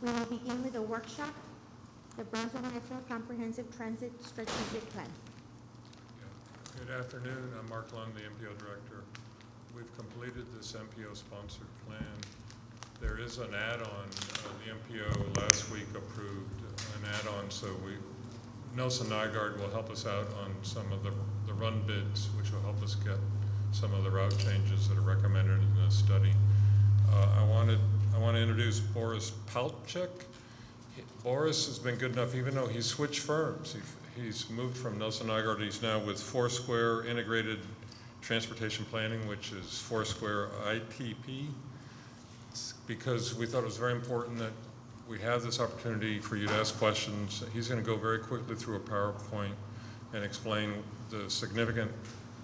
We will begin with a workshop, the Brownsville Metro Comprehensive Transit Strategic Plan. Good afternoon. I'm Mark Lund, the MPO Director. We've completed this MPO-sponsored plan. There is an add-on. The MPO last week approved an add-on, so Nelson Nygaard will help us out on some of the run bids, which will help us get some of the route changes that are recommended in this study. I want to introduce Boris Palchik. Boris has been good enough, even though he's switched firms. He's moved from Nelson Nygaard. He's now with Foursquare Integrated Transportation Planning, which is Foursquare ITP. It's because we thought it was very important that we have this opportunity for you to ask questions. He's going to go very quickly through a PowerPoint and explain the significant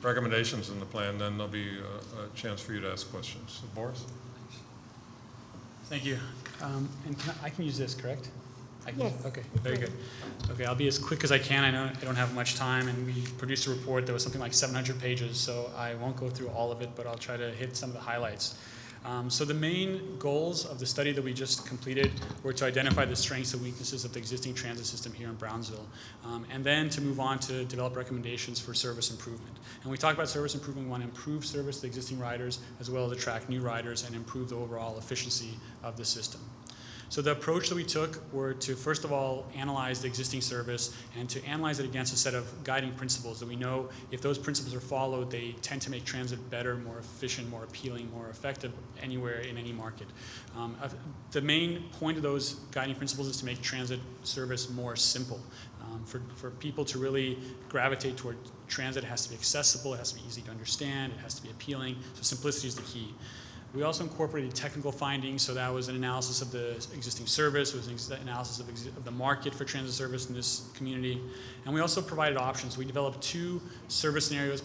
recommendations in the plan. Then there'll be a chance for you to ask questions. So, Boris? Thank you. And I can use this, correct? Yes. Okay, very good. Okay, I'll be as quick as I can. I know I don't have much time, and we produced a report that was something like 700 pages, so I won't go through all of it, but I'll try to hit some of the highlights. So the main goals of the study that we just completed were to identify the strengths and weaknesses of the existing transit system here in Brownsville, and then to move on to develop recommendations for service improvement. And we talk about service improvement. We want to improve service to existing riders as well as attract new riders and improve the overall efficiency of the system. So the approach that we took were to, first of all, analyze the existing service and to analyze it against a set of guiding principles that we know if those principles are followed, they tend to make transit better, more efficient, more appealing, more effective anywhere in any market. The main point of those guiding principles is to make transit service more simple. For people to really gravitate toward transit, it has to be accessible, it has to be easy to understand, it has to be appealing, so simplicity is the key. We also incorporated technical findings, so that was an analysis of the existing service, it was an analysis of the market for transit service in this community, and we also provided options. We developed two service scenarios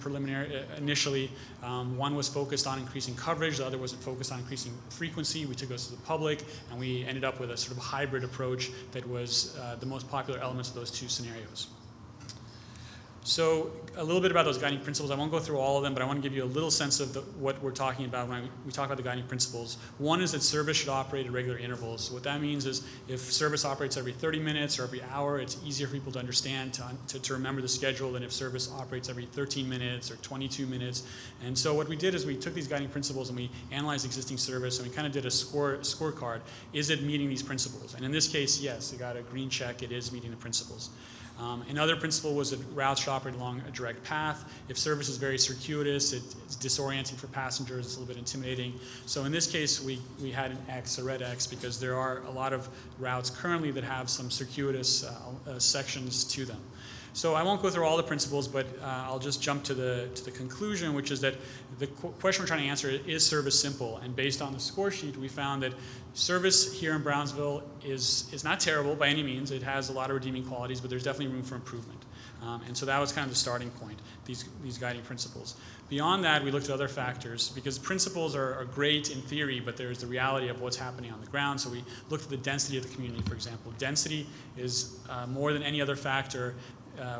initially. One was focused on increasing coverage, the other was focused on increasing frequency. We took those to the public, and we ended up with a sort of hybrid approach that was the most popular elements of those two scenarios. So a little bit about those guiding principles. I won't go through all of them, but I want to give you a little sense of what we're talking about when we talk about the guiding principles. One is that service should operate at regular intervals. So what that means is if service operates every 30 minutes or every hour, it's easier for people to understand, to remember the schedule than if service operates every 13 minutes or 22 minutes. And so what we did is we took these guiding principles and we analyzed existing service and we kind of did a scorecard. Is it meeting these principles? And in this case, yes, it got a green check. It is meeting the principles. Another principle was that routes should operate along a direct path. If service is very circuitous, it's disorienting for passengers, it's a little bit intimidating. So in this case, we had an X, a red X, because there are a lot of routes currently that have some circuitous sections to them. So I won't go through all the principles, but I'll just jump to the conclusion, which is that the question we're trying to answer is service simple? And based on the score sheet, we found that service here in Brownsville is not terrible by any means. It has a lot of redeeming qualities, but there's definitely room for improvement. And so that was kind of the starting point, these guiding principles. Beyond that, we looked at other factors, because principles are great in theory, but there's the reality of what's happening on the ground. So we looked at the density of the community, for example. Density is more than any other factor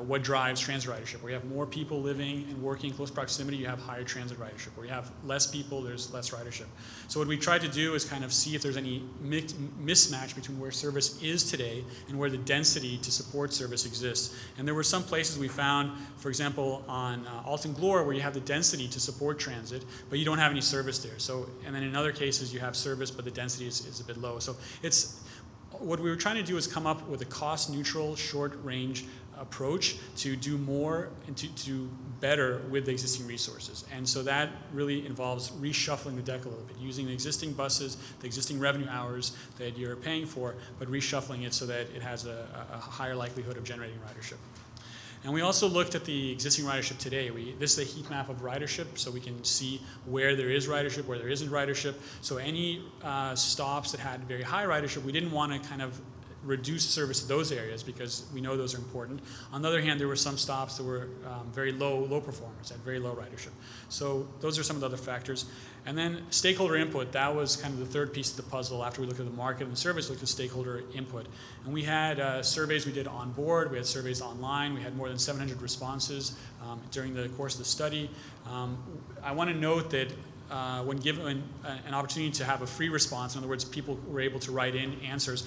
what drives transit ridership. Where you have more people living and working in close proximity, you have higher transit ridership. Where you have less people, there's less ridership. So what we tried to do is kind of see if there's any mismatch between where service is today and where the density to support service exists. And there were some places we found, for example, on Alton Glore, where you have the density to support transit, but you don't have any service there. So, and then in other cases, you have service, but the density is a bit low. So what we were trying to do is come up with a cost-neutral, short-range approach to do more and to do better with the existing resources. And so that really involves reshuffling the deck a little bit, using the existing buses, the existing revenue hours that you're paying for, but reshuffling it so that it has a higher likelihood of generating ridership. And we also looked at the existing ridership today. This is a heat map of ridership, so we can see where there is ridership, where there isn't ridership. So any stops that had very high ridership, we didn't want to kind of reduce service to those areas because we know those are important. On the other hand, there were some stops that were very low performers, had very low ridership. So those are some of the other factors. And then stakeholder input, that was kind of the third piece of the puzzle. After we looked at the market and the service, we looked at stakeholder input. And we had surveys we did on board, we had surveys online, we had more than 700 responses during the course of the study. I want to note that when given an opportunity to have a free response, in other words, people were able to write in answers,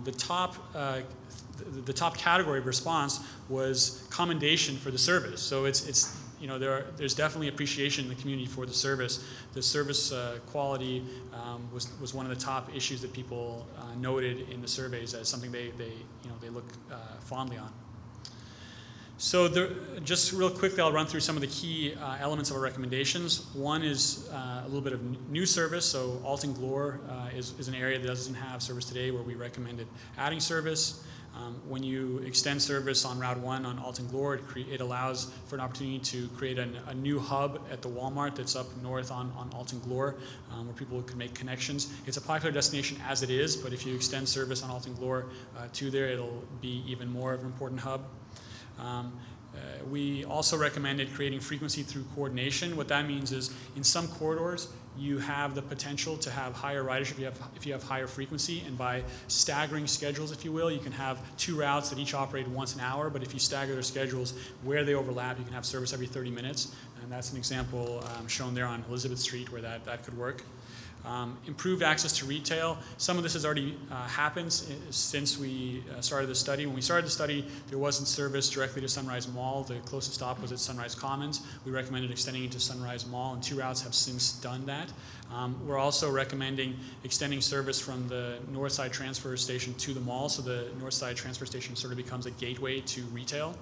the top category of response was commendation for the service. So it's there's definitely appreciation in the community for the service. The service quality was one of the top issues that people noted in the surveys as something they look fondly on. So just real quickly, I'll run through some of the key elements of our recommendations. One is a little bit of new service. So Alt and Glore is an area that doesn't have service today, where we recommended adding service. When you extend service on Route 1 on Alt and Glore, it allows for an opportunity to create a new hub at the Walmart that's up north on Alt and Glore, where people can make connections. It's a popular destination as it is, but if you extend service on Alt and Glore to there, it'll be even more of an important hub. We also recommended creating frequency through coordination. What that means is, in some corridors, you have the potential to have higher ridership if you have higher frequency, and by staggering schedules, if you will, you can have 2 routes that each operate once an hour, but if you stagger their schedules where they overlap, you can have service every 30 minutes, and that's an example shown there on Elizabeth Street where that could work. Improved access to retail. Some of this has already happened since we started the study. When we started the study, there wasn't service directly to Sunrise Mall. The closest stop was at Sunrise Commons. We recommended extending it to Sunrise Mall, and 2 routes have since done that. We're also recommending extending service from the Northside Transfer Station to the mall, so the Northside Transfer Station sort of becomes a gateway to retail,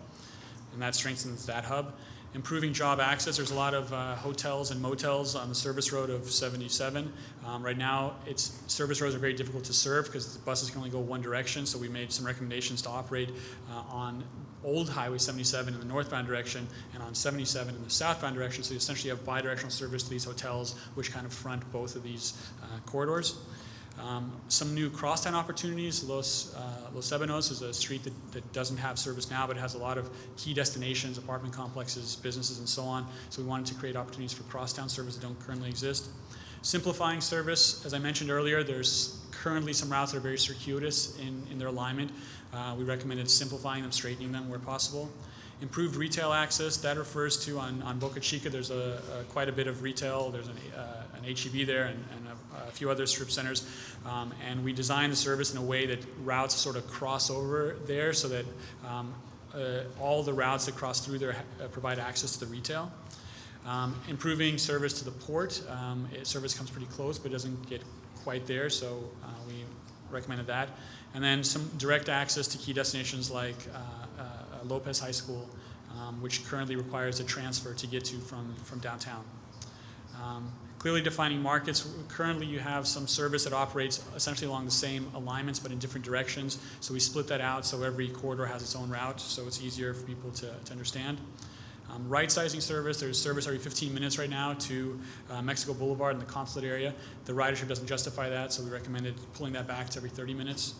and that strengthens that hub. Improving job access. There's a lot of hotels and motels on the service road of 77. Right now, service roads are very difficult to serve because the buses can only go one direction, so we made some recommendations to operate on old Highway 77 in the northbound direction and on 77 in the southbound direction, so you essentially have bidirectional service to these hotels, which kind of front both of these corridors. Some new crosstown opportunities. Los Ebanos is a street that doesn't have service now, but it has a lot of key destinations, apartment complexes, businesses, and so on. So we wanted to create opportunities for crosstown service that don't currently exist. Simplifying service. As I mentioned earlier, there's currently some routes that are very circuitous in their alignment. We recommended simplifying them, straightening them where possible. Improved retail access. That refers to on Boca Chica, there's quite a bit of retail. There's an H-E-B there and a few other strip centers. And we designed the service in a way that routes sort of cross over there so that all the routes that cross through there provide access to the retail. Improving service to the port. Service comes pretty close, but doesn't get quite there, so we recommended that. And then some direct access to key destinations like Lopez High School, which currently requires a transfer to get to from downtown. Clearly defining markets. Currently you have some service that operates essentially along the same alignments but in different directions. So we split that out so every corridor has its own route, so it's easier for people to understand. Right-sizing service. There's service every 15 minutes right now to Mexico Boulevard in the Consulate area. The ridership doesn't justify that, so we recommended pulling that back to every 30 minutes.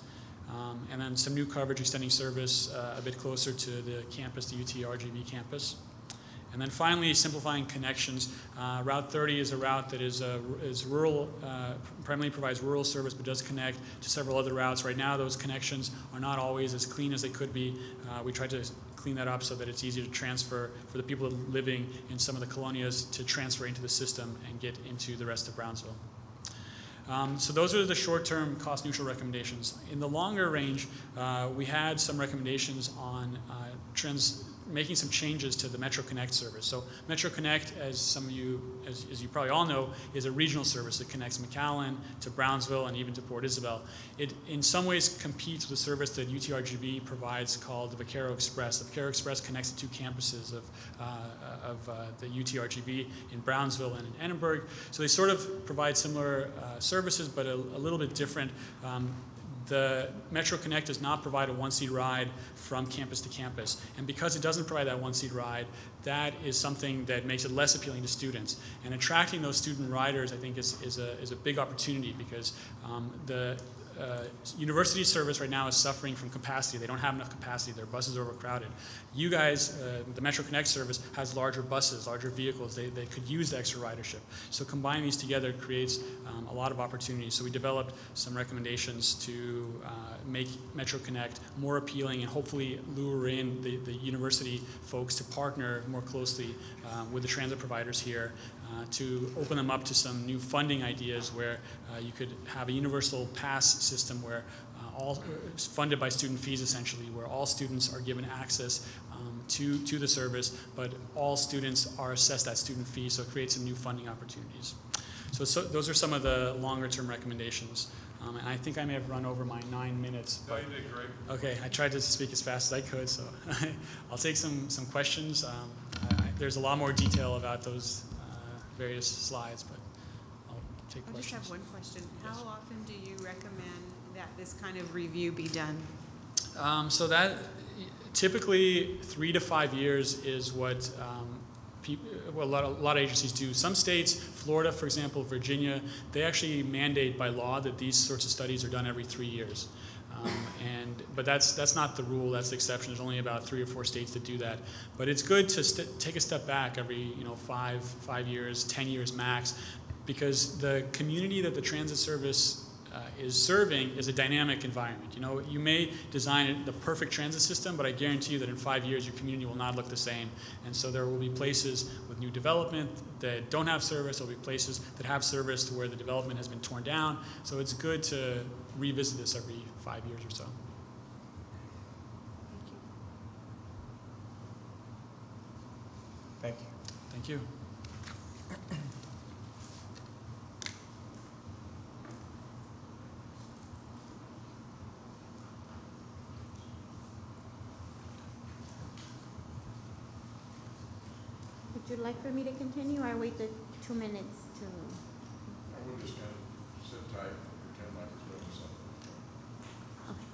And then some new coverage extending service a bit closer to the campus, the UT RGV campus. And then finally, simplifying connections. Route 30 is a route that is rural, primarily provides rural service, but does connect to several other routes. Right now, those connections are not always as clean as they could be. We tried to clean that up so that it's easier to transfer for the people living in some of the colonias to transfer into the system and get into the rest of Brownsville. So those are the short-term cost-neutral recommendations. In the longer range, we had some recommendations on making some changes to the Metro Connect service. So Metro Connect, as some of you, as you probably all know, is a regional service that connects McAllen to Brownsville and even to Port Isabel. It in some ways competes with the service that UTRGV provides called the Vaquero Express. The Vaquero Express connects the 2 campuses of the UTRGV in Brownsville and in Annenberg. So they sort of provide similar services, but a little bit different. The Metro Connect does not provide a one-seat ride from campus to campus. And because it doesn't provide that one-seat ride, that is something that makes it less appealing to students. And attracting those student riders, I think, is a big opportunity because the university service right now is suffering from capacity. They don't have enough capacity. Their buses are overcrowded. You guys, the Metro Connect service has larger buses, larger vehicles. They could use the extra ridership. So combining these together creates a lot of opportunities. So we developed some recommendations to make Metro Connect more appealing and hopefully lure in the university folks to partner more closely with the transit providers here to open them up to some new funding ideas where you could have a universal pass system where all funded by student fees essentially, where all students are given access to the service, but all students are assessed that student fee, so it creates some new funding opportunities. So those are some of the longer term recommendations. And I think I may have run over my 9 minutes. No, you did great. Okay, I tried to speak as fast as I could, so I'll take some questions. There's a lot more detail about those various slides, but I'll take I just questions. have one question. Yes. How often do you recommend that this kind of review be done? So that typically 3 to 5 years is what a lot of agencies do. Some states, Florida, for example, Virginia, they actually mandate by law that these sorts of studies are done every 3 years. But that's not the rule. That's the exception. There's only about 3 or 4 states that do that. But it's good to take a step back every 5 years, 10 years max, because the community that the transit service is serving is a dynamic environment. You may design the perfect transit system, but I guarantee you that in 5 years your community will not look the same. And so there will be places with new development that don't have service. There will be places that have service to where the development has been torn down. So it's good to revisit this every 5 years or so. Thank you. Thank you. Would you like for me to continue or wait the 2 minutes to? I would just kind of sit tight and pretend like it's doing something. Okay.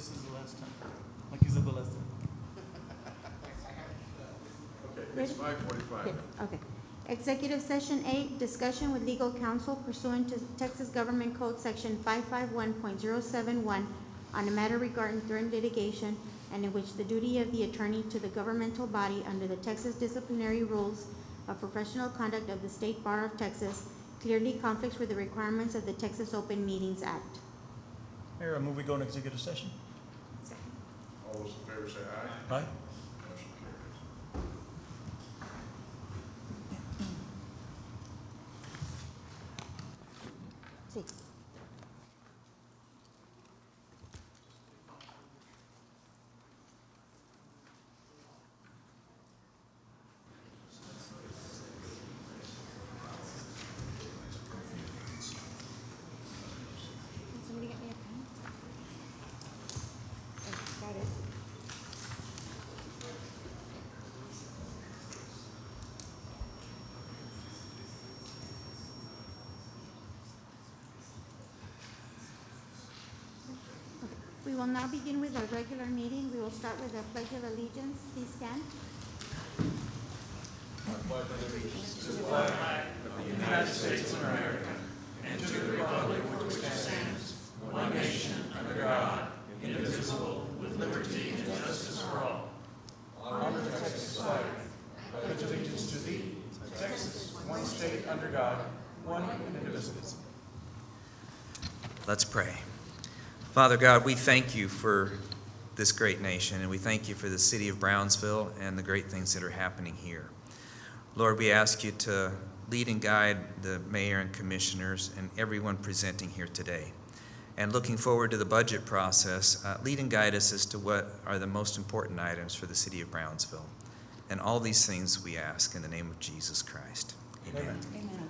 this is the last time, like Isabella's time. Okay, it's 5:45. Yes, okay. Executive session 8, discussion with legal counsel pursuant to Texas Government Code Section 551.071 on a matter regarding threatened litigation and in which the duty of the attorney to the governmental body under the Texas disciplinary rules of professional conduct of the State Bar of Texas clearly conflicts with the requirements of the Texas Open Meetings Act. Mayor, I move we go into executive session. All those in favor say aye. Aye. Motion carries. Sí. Can somebody get me a pen? Oh, got it. We will now begin with our regular meeting. We will start with the Pledge of Allegiance. Please stand. Let's pray. Father God, we thank you for this great nation, and we thank you for the city of Brownsville and the great things that are happening here. Lord, we ask you to lead and guide the mayor and commissioners and everyone presenting here today. And looking forward to the budget process, lead and guide us as to what are the most important items for the city of Brownsville. And all these things we ask in the name of Jesus Christ. Amen. Amen.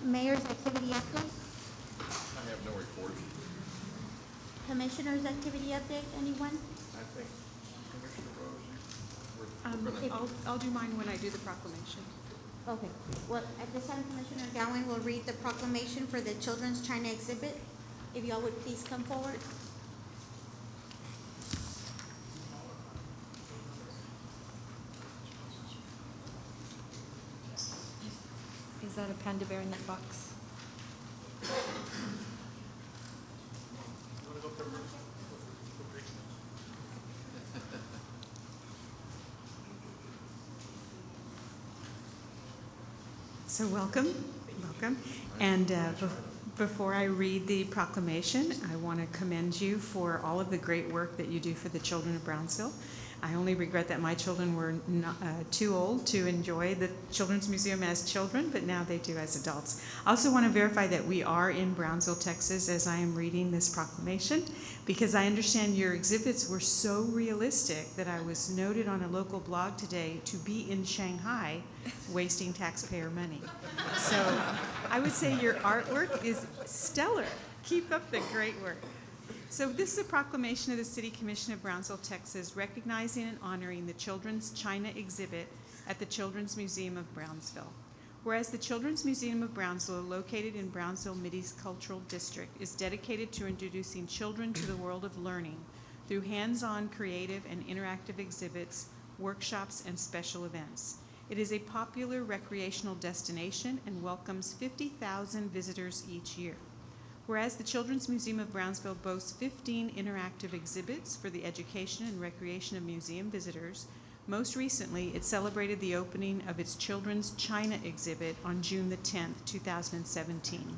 Mayor's activity update, I have no report. Commissioner's activity update, anyone? I think Commissioner Rose, we're gonna, I'll do mine when I do the proclamation. Okay, well, at this time, Commissioner Gowen will read the proclamation for the Children's China exhibit. If y'all would please come forward. Is that a panda bear in that box? So welcome. And before I read the proclamation, I want to commend you for all of the great work that you do for the children of Brownsville. I only regret that my children were not, too old to enjoy the Children's Museum as children, but now they do as adults. I also want to verify that we are in Brownsville, Texas, as I am reading this proclamation, because I understand your exhibits were so realistic that I was noted on a local blog today to be in Shanghai wasting taxpayer money. So I would say your artwork is stellar. Keep up the great work. So this is a proclamation of the City Commission of Brownsville, Texas, recognizing and honoring the Children's China exhibit at the Children's Museum of Brownsville. Whereas the Children's Museum of Brownsville, located in Brownsville Mid-East Cultural District, is dedicated to introducing children to the world of learning through hands-on creative and interactive exhibits, workshops, and special events. It is a popular recreational destination and welcomes 50,000 visitors each year. Whereas the Children's Museum of Brownsville boasts 15 interactive exhibits for the education and recreation of museum visitors, most recently it celebrated the opening of its Children's China exhibit on June the 10th, 2017.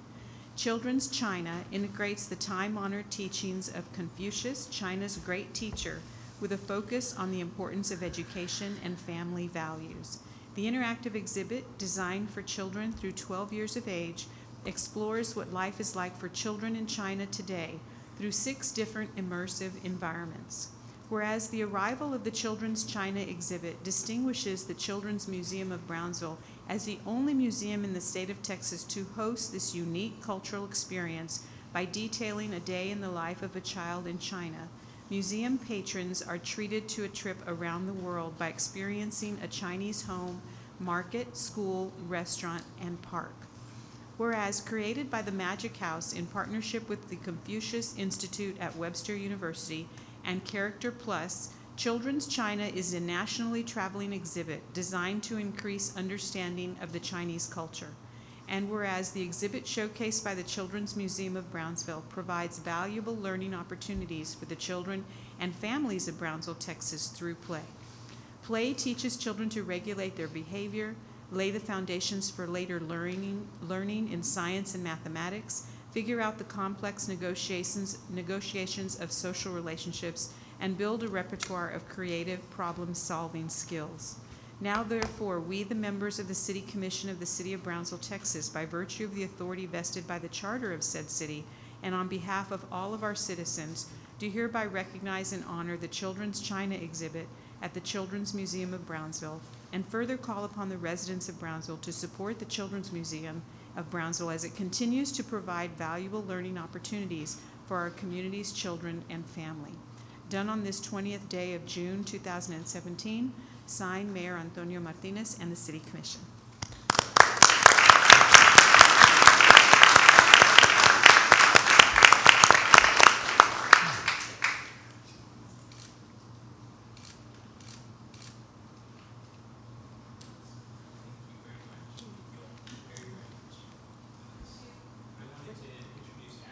Children's China integrates the time-honored teachings of Confucius, China's great teacher, with a focus on the importance of education and family values. The interactive exhibit, designed for children through 12 years of age, explores what life is like for children in China today through 6 different immersive environments. Whereas the arrival of the Children's China exhibit distinguishes the Children's Museum of Brownsville as the only museum in the state of Texas to host this unique cultural experience by detailing a day in the life of a child in China, museum patrons are treated to a trip around the world by experiencing a Chinese home, market, school, restaurant, and park. Whereas created by the Magic House in partnership with the Confucius Institute at Webster University and Character Plus, Children's China is a nationally traveling exhibit designed to increase understanding of the Chinese culture. And whereas the exhibit showcased by the Children's Museum of Brownsville provides valuable learning opportunities for the children and families of Brownsville, Texas through play. Play teaches children to regulate their behavior, lay the foundations for later learning in science and mathematics, figure out the complex negotiations of social relationships, and build a repertoire of creative problem-solving skills. Now, therefore, we, the members of the City Commission of the City of Brownsville, Texas, by virtue of the authority vested by the charter of said city, and on behalf of all of our citizens, do hereby recognize and honor the Children's China exhibit at the Children's Museum of Brownsville, and further call upon the residents of Brownsville to support the Children's Museum of Brownsville as it continues to provide valuable learning opportunities for our community's children and family. Done on this 20th day of June 2017, signed Mayor Antonio Martinez and the City Commission.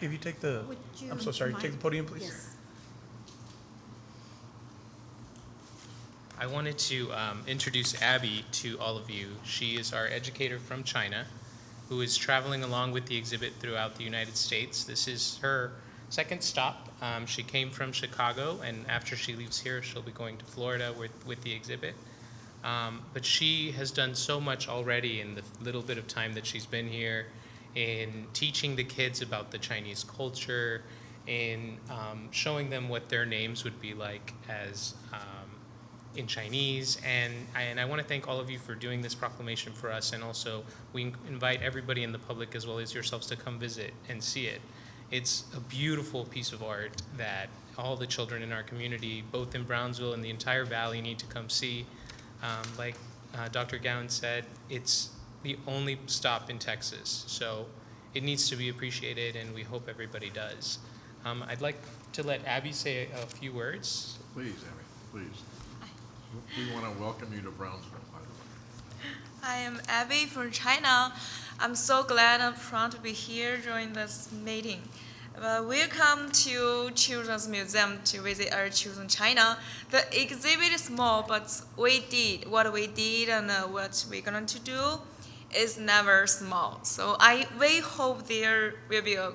If you take the, Would you I'm so sorry, mind? take the podium, please. Yes. I wanted to introduce Abby to all of you. She is our educator from China who is traveling along with the exhibit throughout the United States. This is her second stop. She came from Chicago, and after she leaves here, she'll be going to Florida with the exhibit. But she has done so much already in the little bit of time that she's been here in teaching the kids about the Chinese culture, in showing them what their names would be like as in Chinese, and I want to thank all of you for doing this proclamation for us, and also we invite everybody in the public as well as yourselves to come visit and see it. It's a beautiful piece of art that all the children in our community, both in Brownsville and the entire valley, need to come see. Like Dr. Gowen said, it's the only stop in Texas, so it needs to be appreciated, and we hope everybody does. I'd like to let Abby say a few words. Please, Abby, please. We want to welcome you to Brownsville, by the way. I am Abby from China. I'm so glad and proud to be here during this meeting. Welcome to Children's Museum to visit our children in China. The exhibit is small, but what we did and what we're going to do is never small. So we hope there will be a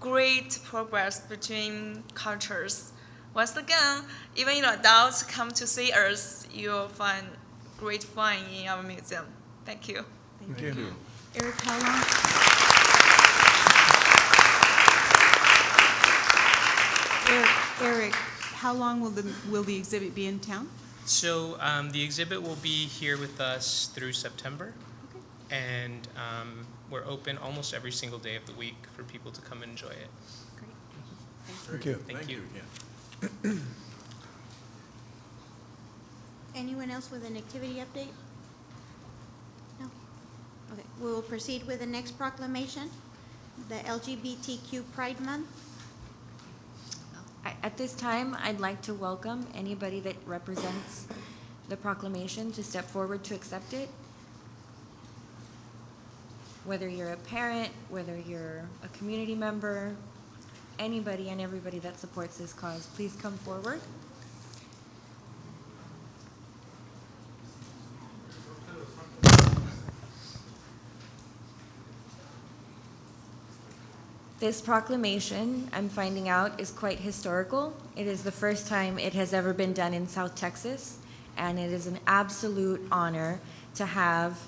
great progress between cultures. Once again, even adults come to see us, you'll find great fun in our museum. Thank you. Thank you. Eric, how long? Eric, how long will the exhibit be in town? So the exhibit will be here with us through September, and we're open almost every single day of the week for people to come and enjoy it. Great. Thank you. Thank you. again. Anyone else with an activity update? No? Okay, we will proceed with the next proclamation, the LGBTQ Pride Month. At this time, I'd like to welcome anybody that represents the proclamation to step forward to accept it. Whether you're a parent, whether you're a community member, anybody and everybody that supports this cause, please come forward. This proclamation, I'm finding out, is quite historical. It is the first time it has ever been done in South Texas, and it is an absolute honor to have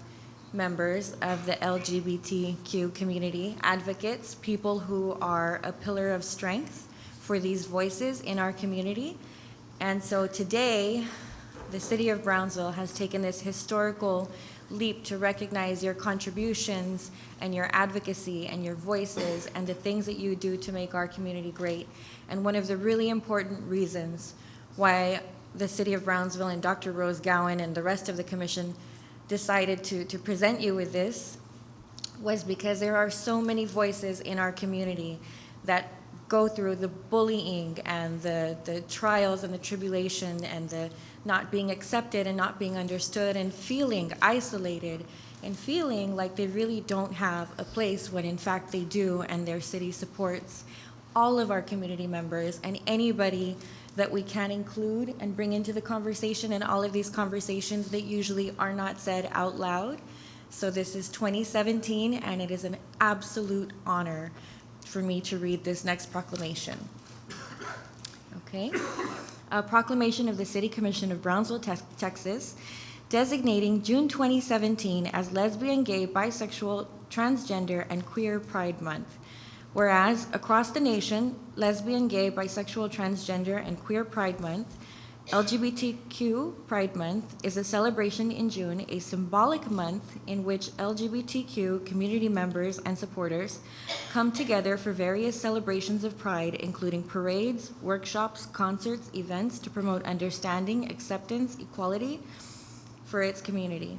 members of the LGBTQ community, advocates, people who are a pillar of strength for these voices in our community. And so today, the City of Brownsville has taken this historical leap to recognize your contributions and your advocacy and your voices and the things that you do to make our community great. And one of the really important reasons why the City of Brownsville and Dr. Rose Gowen and the rest of the commission decided to present you with this was because there are so many voices in our community that go through the bullying and the trials and the tribulation and the not being accepted and not being understood and feeling isolated and feeling like they really don't have a place when in fact they do, and their city supports all of our community members and anybody that we can include and bring into the conversation, and all of these conversations that usually are not said out loud. So this is 2017, and it is an absolute honor for me to read this next proclamation. Okay. A proclamation of the City Commission of Brownsville, Texas, designating June 2017 as Lesbian, Gay, Bisexual, Transgender, and Queer Pride Month. Whereas across the nation, Lesbian, Gay, Bisexual, Transgender, and Queer Pride Month, LGBTQ Pride Month, is a celebration in June, a symbolic month in which LGBTQ community members and supporters come together for various celebrations of pride, including parades, workshops, concerts, events to promote understanding, acceptance, equality for its community.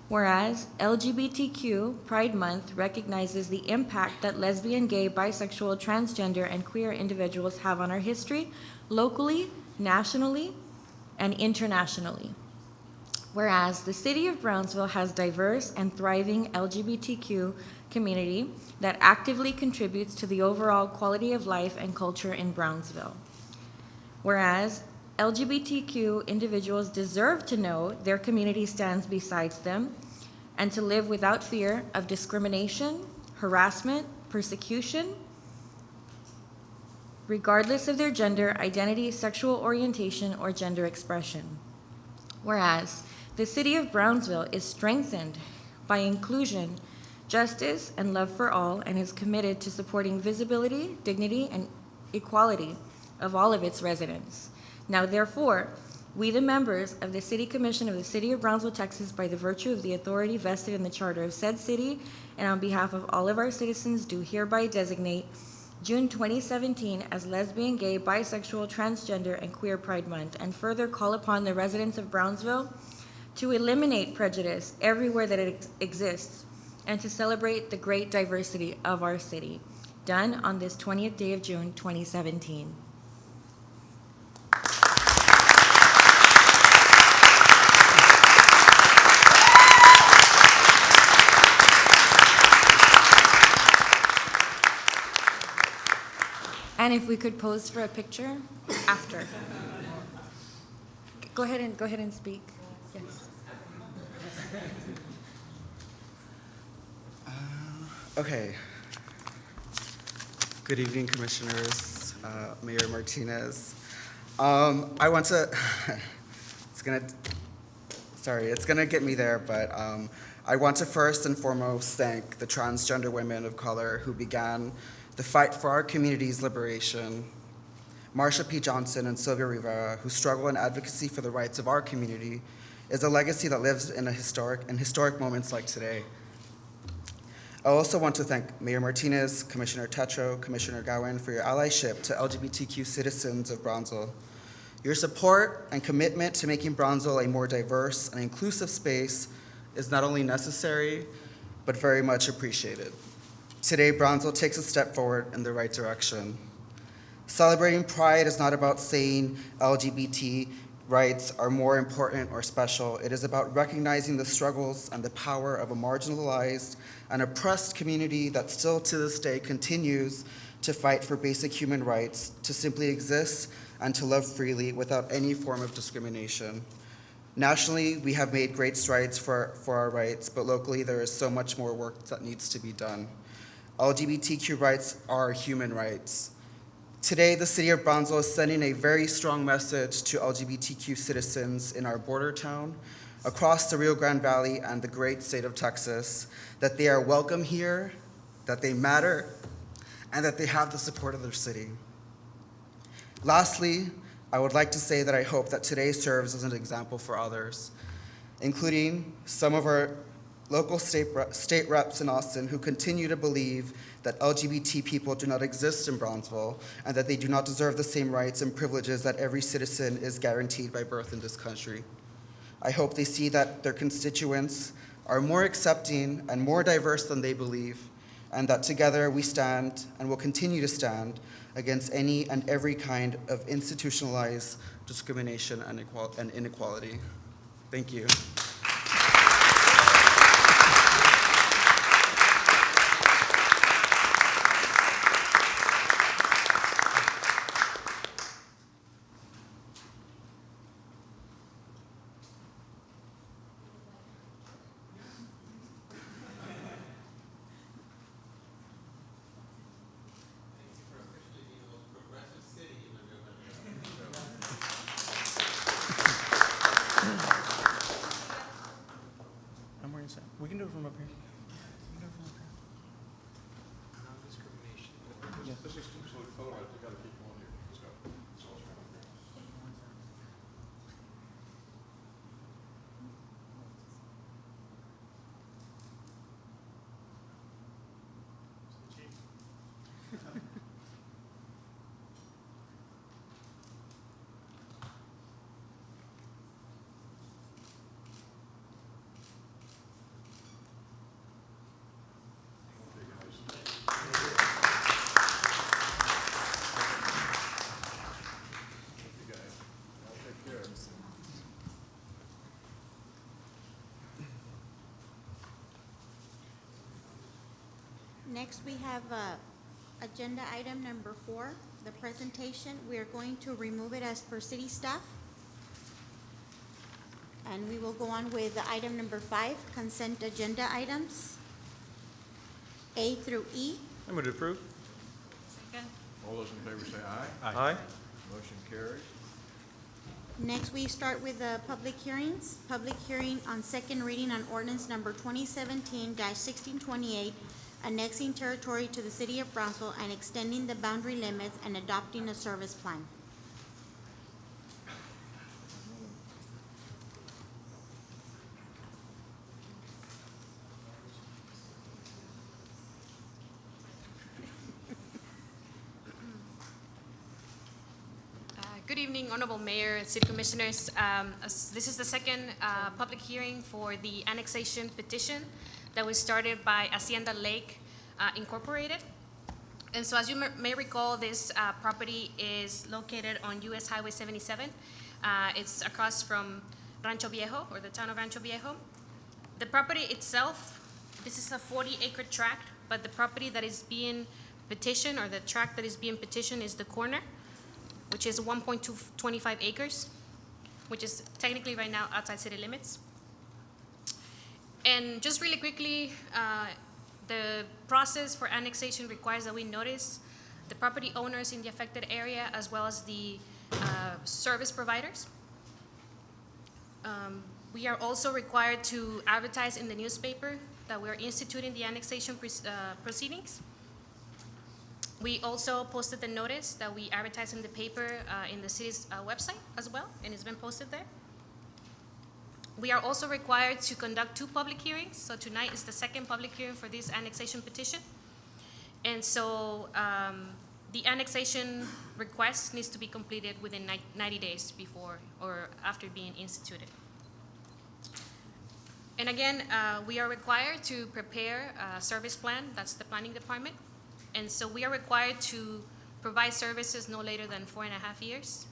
Whereas LGBTQ Pride Month recognizes the impact that lesbian, gay, bisexual, transgender, and queer individuals have on our history, locally, nationally, and internationally. Whereas the City of Brownsville has diverse and thriving LGBTQ community that actively contributes to the overall quality of life and culture in Brownsville. Whereas LGBTQ individuals deserve to know their community stands beside them and to live without fear of discrimination, harassment, persecution, regardless of their gender, identity, sexual orientation, or gender expression. Whereas the City of Brownsville is strengthened by inclusion, justice, and love for all, and is committed to supporting visibility, dignity, and equality of all of its residents. Now, therefore, we, the members of the City Commission of the City of Brownsville, Texas, by the virtue of the authority vested in the charter of said city, and on behalf of all of our citizens, do hereby designate June 2017 as Lesbian, Gay, Bisexual, Transgender, and Queer Pride Month, and further call upon the residents of Brownsville to eliminate prejudice everywhere that it exists, and to celebrate the great diversity of our city. Done on this 20th day of June, 2017. And if we could pose for a picture after. Go ahead and speak. Yes. Okay. Good evening, commissioners, Mayor Martinez. I want to, it's gonna get me there, but I want to first and foremost thank the transgender women of color who began the fight for our community's liberation, Marsha P. Johnson and Sylvia Rivera, who struggle in advocacy for the rights of our community, is a legacy that lives in historic moments like today. I also want to thank Mayor Martinez, Commissioner Tetro, Commissioner Gowen for your allyship to LGBTQ citizens of Brownsville. Your support and commitment to making Brownsville a more diverse and inclusive space is not only necessary, but very much appreciated. Today, Brownsville takes a step forward in the right direction. Celebrating Pride is not about saying LGBT rights are more important or special. It is about recognizing the struggles and the power of a marginalized and oppressed community that still to this day continues to fight for basic human rights, to simply exist and to love freely without any form of discrimination. Nationally, we have made great strides for our rights, but locally there is so much more work that needs to be done. LGBTQ rights are human rights. Today, the City of Brownsville is sending a very strong message to LGBTQ citizens in our border town, across the Rio Grande Valley and the great state of Texas, that they are welcome here, that they matter, and that they have the support of their city. Lastly, I would like to say that I hope that today serves as an example for others, including some of our local state reps in Austin who continue to believe that LGBT people do not exist in Brownsville and that they do not deserve the same rights and privileges that every citizen is guaranteed by birth in this country. I hope they see that their constituents are more accepting and more diverse than they believe, and that together we stand and will continue to stand against any and every kind of institutionalized discrimination and inequality. Thank you. I'm where you said. We can do it from up here. Let's just conclude, otherwise we gotta keep going here. Let's go. That's all it's gonna be. You guys, I'll take care. Next, we have agenda item number 4, the presentation. We are going to remove it as per city staff. And we will go on with item number 5, consent agenda items, A through E. I move to approve. Second. All those in favor say aye. Aye. Motion carries. Next, we start with the public hearings. Public hearing on second reading on ordinance number 2017-1628, annexing territory to the city of Brownsville and extending the boundary limits and adopting a service plan. Good evening, Honorable Mayor and City Commissioners. This is the second public hearing for the annexation petition that was started by Hacienda Lake Incorporated. And so as you may recall, this property is located on US Highway 77. It's across from Rancho Viejo, or the town of Rancho Viejo. The property itself, this is a 40-acre tract, but the property that is being petitioned, or the tract that is being petitioned, is the corner, which is 1.25 acres, which is technically right now outside city limits. And just really quickly, the process for annexation requires that we notice the property owners in the affected area as well as the service providers. We are also required to advertise in the newspaper that we are instituting the annexation proceedings. We also posted the notice that we advertised in the paper in the city's website as well, and it's been posted there. We are also required to conduct 2 public hearings. So tonight is the second public hearing for this annexation petition. And so the annexation request needs to be completed within 90 days before or after being instituted. And again, we are required to prepare a service plan. That's the planning department. And so we are required to provide services no later than 4.5 years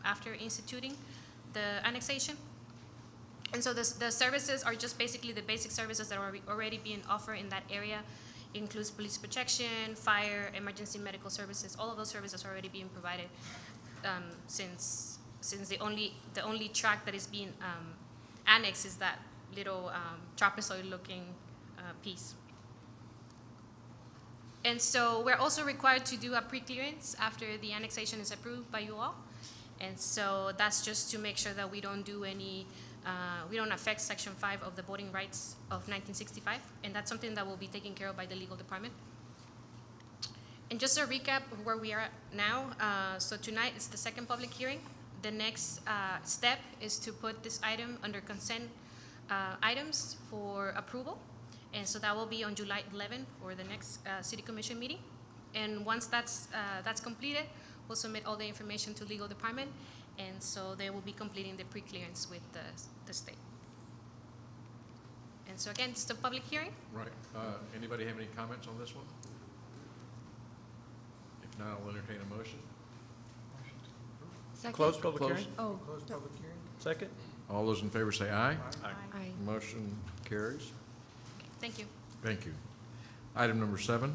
after instituting the annexation. And so the services are just basically the basic services that are already being offered in that area. It includes police protection, fire, emergency medical services. All of those services are already being provided since the only tract that is being annexed is that little trapezoid-looking piece. And so we're also required to do a preclearance after the annexation is approved by you all. And so that's just to make sure that we don't do any, we don't affect Section 5 of the Voting Rights of 1965. And that's something that will be taken care of by the legal department. And just a recap of where we are at now. So tonight is the second public hearing. The next step is to put this item under consent items for approval. And so that will be on July 11th for the next City Commission meeting. And once that's completed, we'll submit all the information to legal department. And so they will be completing the preclearance with the state. And so again, just a public hearing. Right. Anybody have any comments on this one? If not, I'll entertain a motion. Second? Close public Close. hearing? Oh, Second? All those in favor say aye. aye. Motion carries. Thank you. Thank you. Item number 7.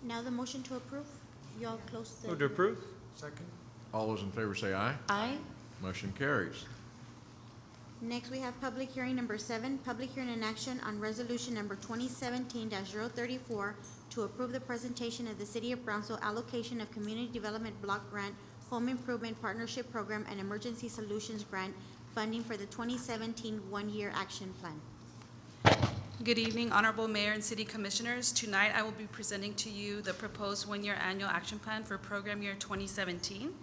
Now the motion to approve. You all close the. Move to approve? All those in favor say aye. Aye. Motion carries. Next, we have public hearing number 7, public hearing and action on resolution number 2017-034 to approve the presentation of the City of Brownsville allocation of Community Development Block Grant, Home Improvement Partnership Program, and Emergency Solutions Grant funding for the 2017 one-year action plan. Good evening, Honorable Mayor and City Commissioners. Tonight, I will be presenting to you the proposed one-year annual action plan for program year 2017.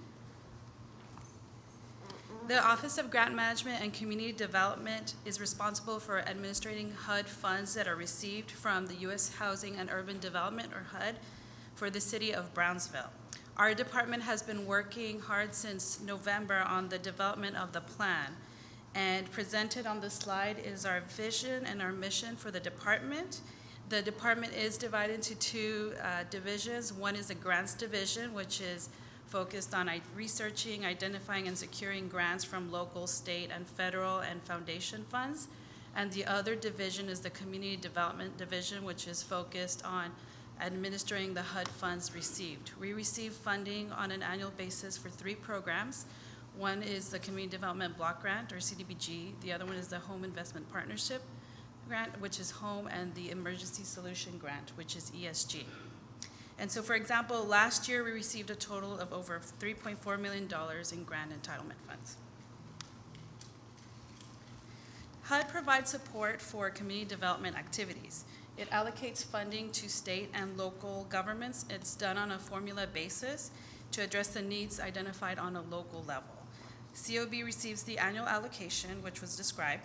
The Office of Grant Management and Community Development is responsible for administrating HUD funds that are received from the U.S. Housing and Urban Development, or HUD, for the City of Brownsville. Our department has been working hard since November on the development of the plan. And presented on the slide is our vision and our mission for the department. The department is divided into two divisions. One is the grants division, which is focused on researching, identifying, and securing grants from local, state, and federal and foundation funds. And the other division is the community development division, which is focused on administering the HUD funds received. We receive funding on an annual basis for 3 programs. One is the Community Development Block Grant, or CDBG. The other one is the Home Investment Partnership Grant, which is HOME, and the Emergency Solution Grant, which is ESG. And so, for example, last year we received a total of over $3.4 million in grant entitlement funds. HUD provides support for community development activities. It allocates funding to state and local governments. It's done on a formula basis to address the needs identified on a local level. COB receives the annual allocation, which was described.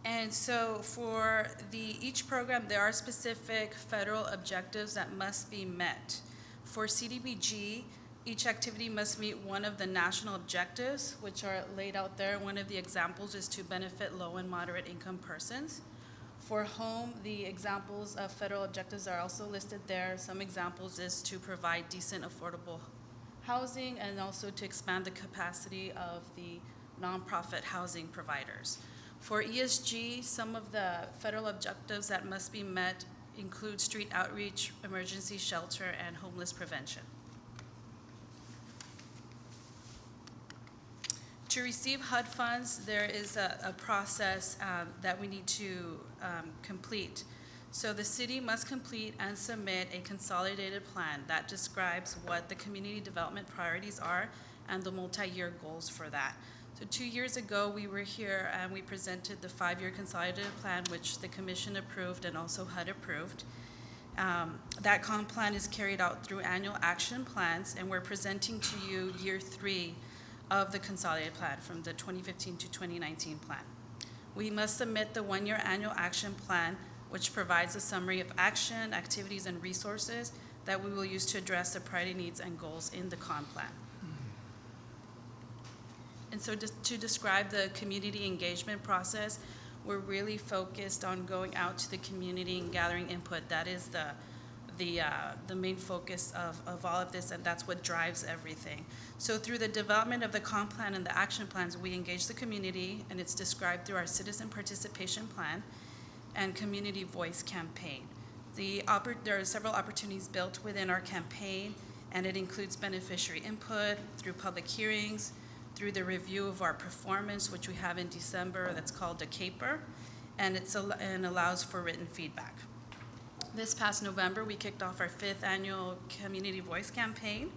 And so for each program, there are specific federal objectives that must be met. For CDBG, each activity must meet one of the national objectives, which are laid out there. One of the examples is to benefit low and moderate income persons. For HOME, the examples of federal objectives are also listed there. Some examples is to provide decent, affordable housing and also to expand the capacity of the nonprofit housing providers. For ESG, some of the federal objectives that must be met include street outreach, emergency shelter, and homeless prevention. To receive HUD funds, there is a process that we need to complete. So the city must complete and submit a consolidated plan that describes what the community development priorities are and the multi-year goals for that. So 2 years ago, we were here and we presented the 5-year consolidated plan, which the commission approved and also HUD approved. That comp plan is carried out through annual action plans, and we're presenting to you year 3 of the consolidated plan from the 2015 to 2019 plan. We must submit the 1-year annual action plan, which provides a summary of action, activities, and resources that we will use to address the priority needs and goals in the comp plan. And so to describe the community engagement process, we're really focused on going out to the community and gathering input. That is the main focus of all of this, and that's what drives everything. So through the development of the comp plan and the action plans, we engage the community, and it's described through our citizen participation plan and community voice campaign. There are several opportunities built within our campaign, and it includes beneficiary input through public hearings, through the review of our performance, which we have in December, that's called a CAPER, and allows for written feedback. This past November, we kicked off our 5th annual Community Voice campaign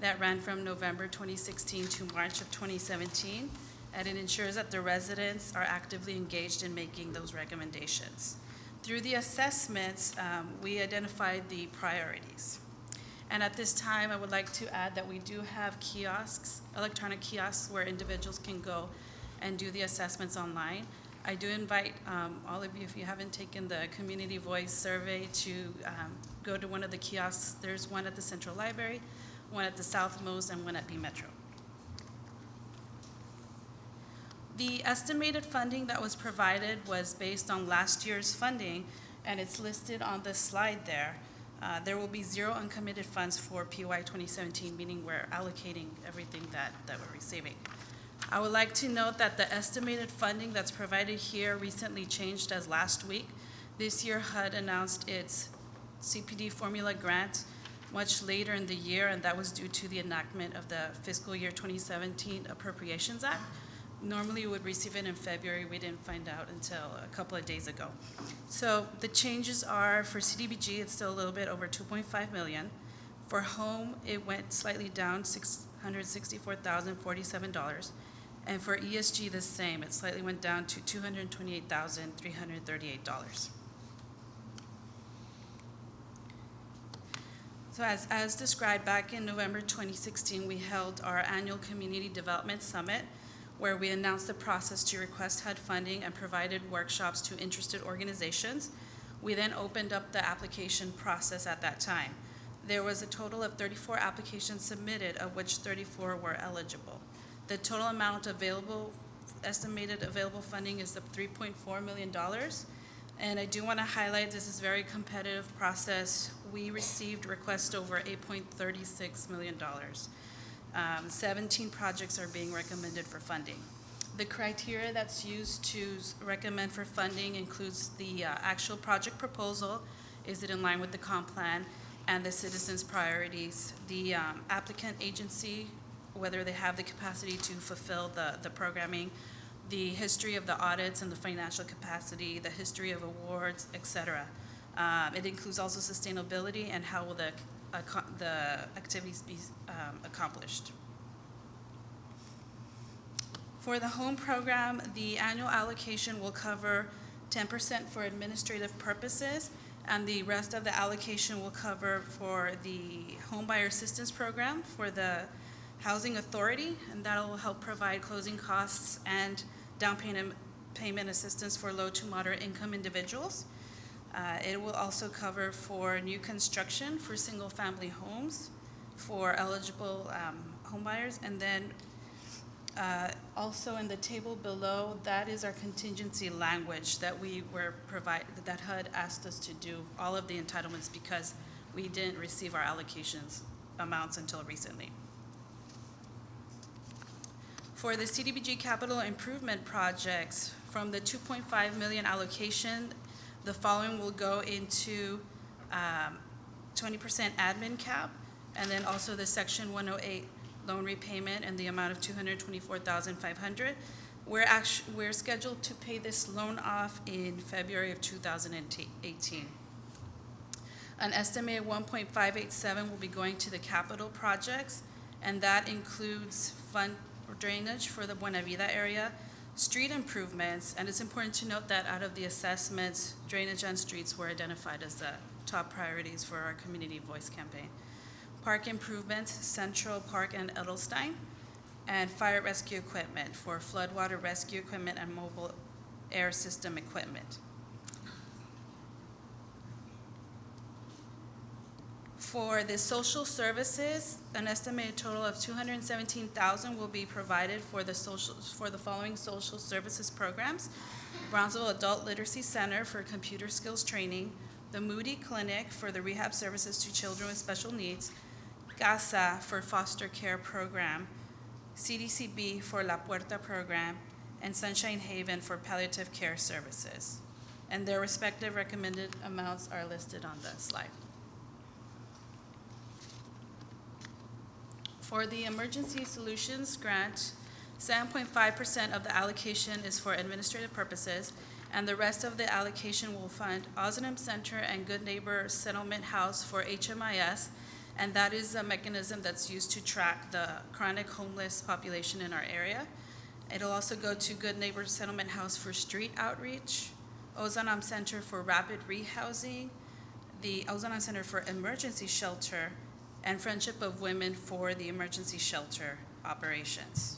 that ran from November 2016 to March of 2017, and it ensures that the residents are actively engaged in making those recommendations. Through the assessments, we identified the priorities. And at this time, I would like to add that we do have kiosks, electronic kiosks, where individuals can go and do the assessments online. I do invite all of you, if you haven't taken the Community Voice survey, to go to one of the kiosks. There's one at the Central Library, one at the Southmost, and one at B Metro. The estimated funding that was provided was based on last year's funding, and it's listed on the slide there. There will be 0 uncommitted funds for PY 2017, meaning we're allocating everything that we're receiving. I would like to note that the estimated funding that's provided here recently changed as last week. This year, HUD announced its CPD formula grant much later in the year, and that was due to the enactment of the fiscal year 2017 Appropriations Act. Normally, we would receive it in February. We didn't find out until a couple of days ago. So the changes are for CDBG, it's still a little bit over 2.5 million. For home, it went slightly down, $664,047. And for ESG, the same. It slightly went down to $228,338. So as described, back in November 2016, we held our annual Community Development Summit, where we announced the process to request HUD funding and provided workshops to interested organizations. We then opened up the application process at that time. There was a total of 34 applications submitted, of which 34 were eligible. The total amount available, estimated available funding is the $3.4 million. And I do want to highlight this is a very competitive process. We received requests over $8.36 million. 17 projects are being recommended for funding. The criteria that's used to recommend for funding includes the actual project proposal, is it in line with the comp plan, and the citizens' priorities, the applicant agency, whether they have the capacity to fulfill the programming, the history of the audits and the financial capacity, the history of awards, etc. It includes also sustainability and how will the activities be accomplished. For the home program, the annual allocation will cover 10% for administrative purposes, and the rest of the allocation will cover for the home buyer assistance program for the housing authority, and that will help provide closing costs and down payment assistance for low to moderate income individuals. It will also cover for new construction for single family homes for eligible home buyers. And then also in the table below, that is our contingency language that that HUD asked us to do all of the entitlements because we didn't receive our allocations amounts until recently. For the CDBG capital improvement projects, from the 2.5 million allocation, the following will go into 20% admin cap, and then also the Section 108 loan repayment and the amount of $224,500. We're scheduled to pay this loan off in February of 2018. An estimated 1.587 will be going to the capital projects, and that includes fund drainage for the Buena Vida area, street improvements, and it's important to note that out of the assessments, drainage and streets were identified as the top priorities for our community voice campaign. Park improvements, Central Park and Edelstein, and fire rescue equipment for floodwater rescue equipment and mobile air system equipment. For the social services, an estimated total of $217,000 will be provided for the following social services programs: Brownsville Adult Literacy Center for computer skills training, the Moody Clinic for the rehab services to children with special needs, CASA for foster care program, CDCB for La Puerta program, and Sunshine Haven for palliative care services. And their respective recommended amounts are listed on the slide. For the Emergency Solutions Grant, 7.5% of the allocation is for administrative purposes, and the rest of the allocation will fund Ozanam Center and Good Neighbor Settlement House for HMIS, and that is a mechanism that's used to track the chronic homeless population in our area. It'll also go to Good Neighbor Settlement House for street outreach, Ozanam Center for rapid rehousing, the Ozanam Center for emergency shelter, and Friendship of Women for the emergency shelter operations.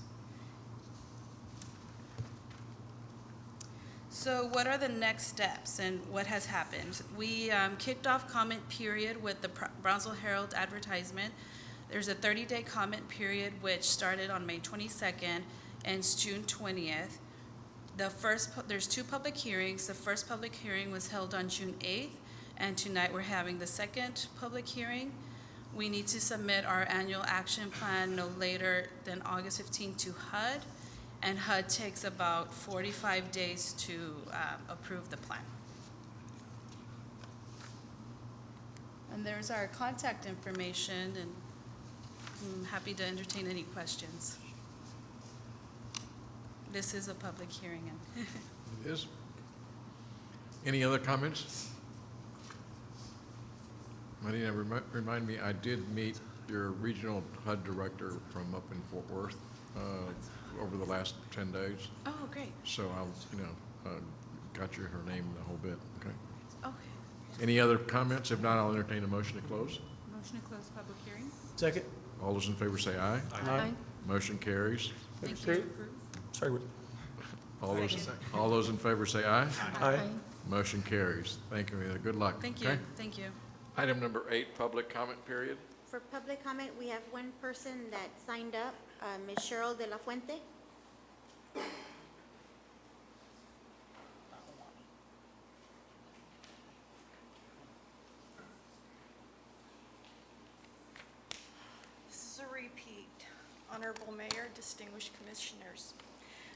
So what are the next steps and what has happened? We kicked off comment period with the Brownsville Herald advertisement. There's a 30-day comment period which started on May 22nd, ends June 20th. There's two public hearings. The first public hearing was held on June 8th, and tonight we're having the second public hearing. We need to submit our annual action plan no later than August 15th to HUD, and HUD takes about 45 days to approve the plan. And there's our contact information, and I'm happy to entertain any questions. This is a public hearing. It is. Any other comments? Marina, remind me, I did meet your regional HUD director from up in Fort Worth over the last 10 days. Oh, great. So I'll, got her name the whole bit, okay? Okay. Any other comments? If not, I'll entertain a motion to close. Motion to close public hearing. Second. All those in favor say aye. Aye. Motion carries. Thank you. Sorry. All those in favor say aye. Aye. Motion carries. Thank you, Marina. Good luck. Thank you. Okay? Thank you. Item number 8, public comment period. For public comment, we have one person that signed up, Ms. Cheryl de la Fuente. This is a repeat. Honorable Mayor, distinguished commissioners.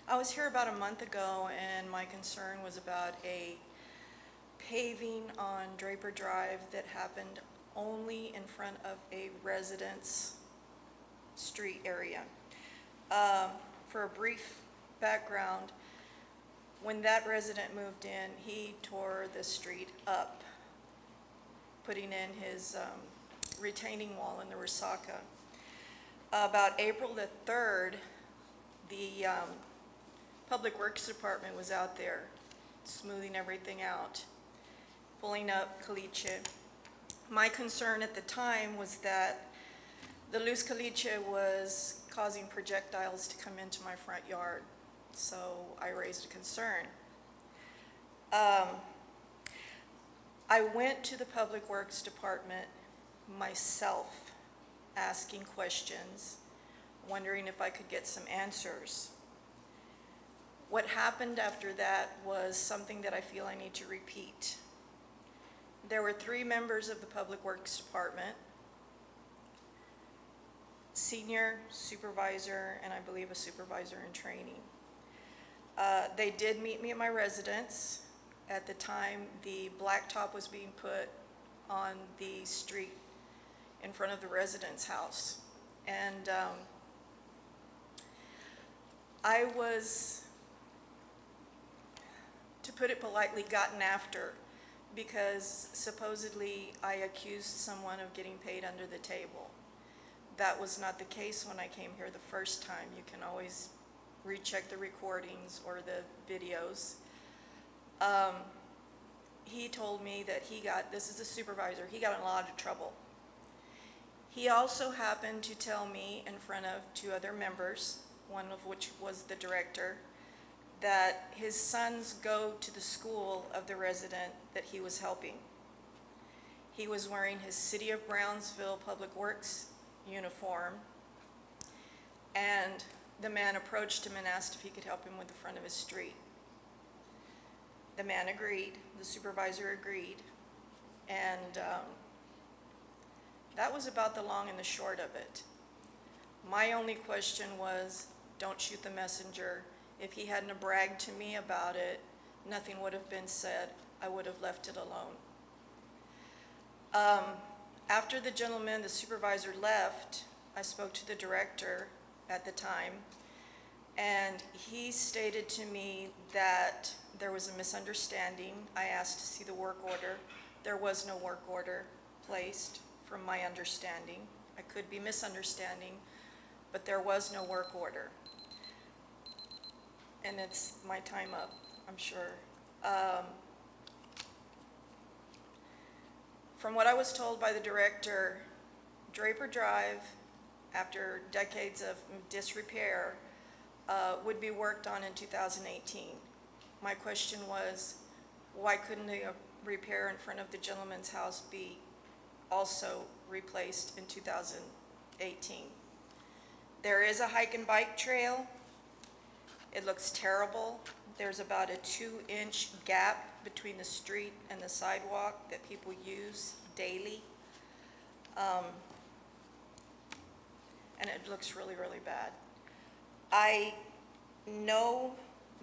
I was here about a month ago, and my concern was about a paving on Draper Drive that happened only in front of a residence street area. For a brief background, when that resident moved in, he tore the street up, putting in his retaining wall in the Resaca. About April the 3rd, the Public Works Department was out there smoothing everything out, pulling up caliche. My concern at the time was that the loose caliche was causing projectiles to come into my front yard, so I raised a concern. I went to the Public Works Department myself, asking questions, wondering if I could get some answers. What happened after that was something that I feel I need to repeat. There were 3 members of the Public Works Department, senior supervisor, and I believe a supervisor in training. They did meet me at my residence. At the time, the blacktop was being put on the street in front of the residence house. And I was, to put it politely, gotten after because supposedly I accused someone of getting paid under the table. That was not the case when I came here the first time. You can always recheck the recordings or the videos. He told me that this is a supervisor, he got in a lot of trouble. He also happened to tell me in front of 2 other members, one of which was the director, that his sons go to the school of the resident that he was helping. He was wearing his City of Brownsville Public Works uniform, and the man approached him and asked if he could help him with the front of his street. The man agreed, the supervisor agreed, and that was about the long and the short of it. My only question was, don't shoot the messenger. If he hadn't have bragged to me about it, nothing would have been said. I would have left it alone. After the gentleman, the supervisor, left, I spoke to the director at the time, and he stated to me that there was a misunderstanding. I asked to see the work order. There was no work order placed, from my understanding. I could be misunderstanding, but there was no work order. And it's my time up, I'm sure. From what I was told by the director, Draper Drive, after decades of disrepair, would be worked on in 2018. My question was, why couldn't the repair in front of the gentleman's house be also replaced in 2018? There is a hike and bike trail. It looks terrible. there's about a 2-inch gap between the street and the sidewalk that people use daily. And it looks really, really bad. I know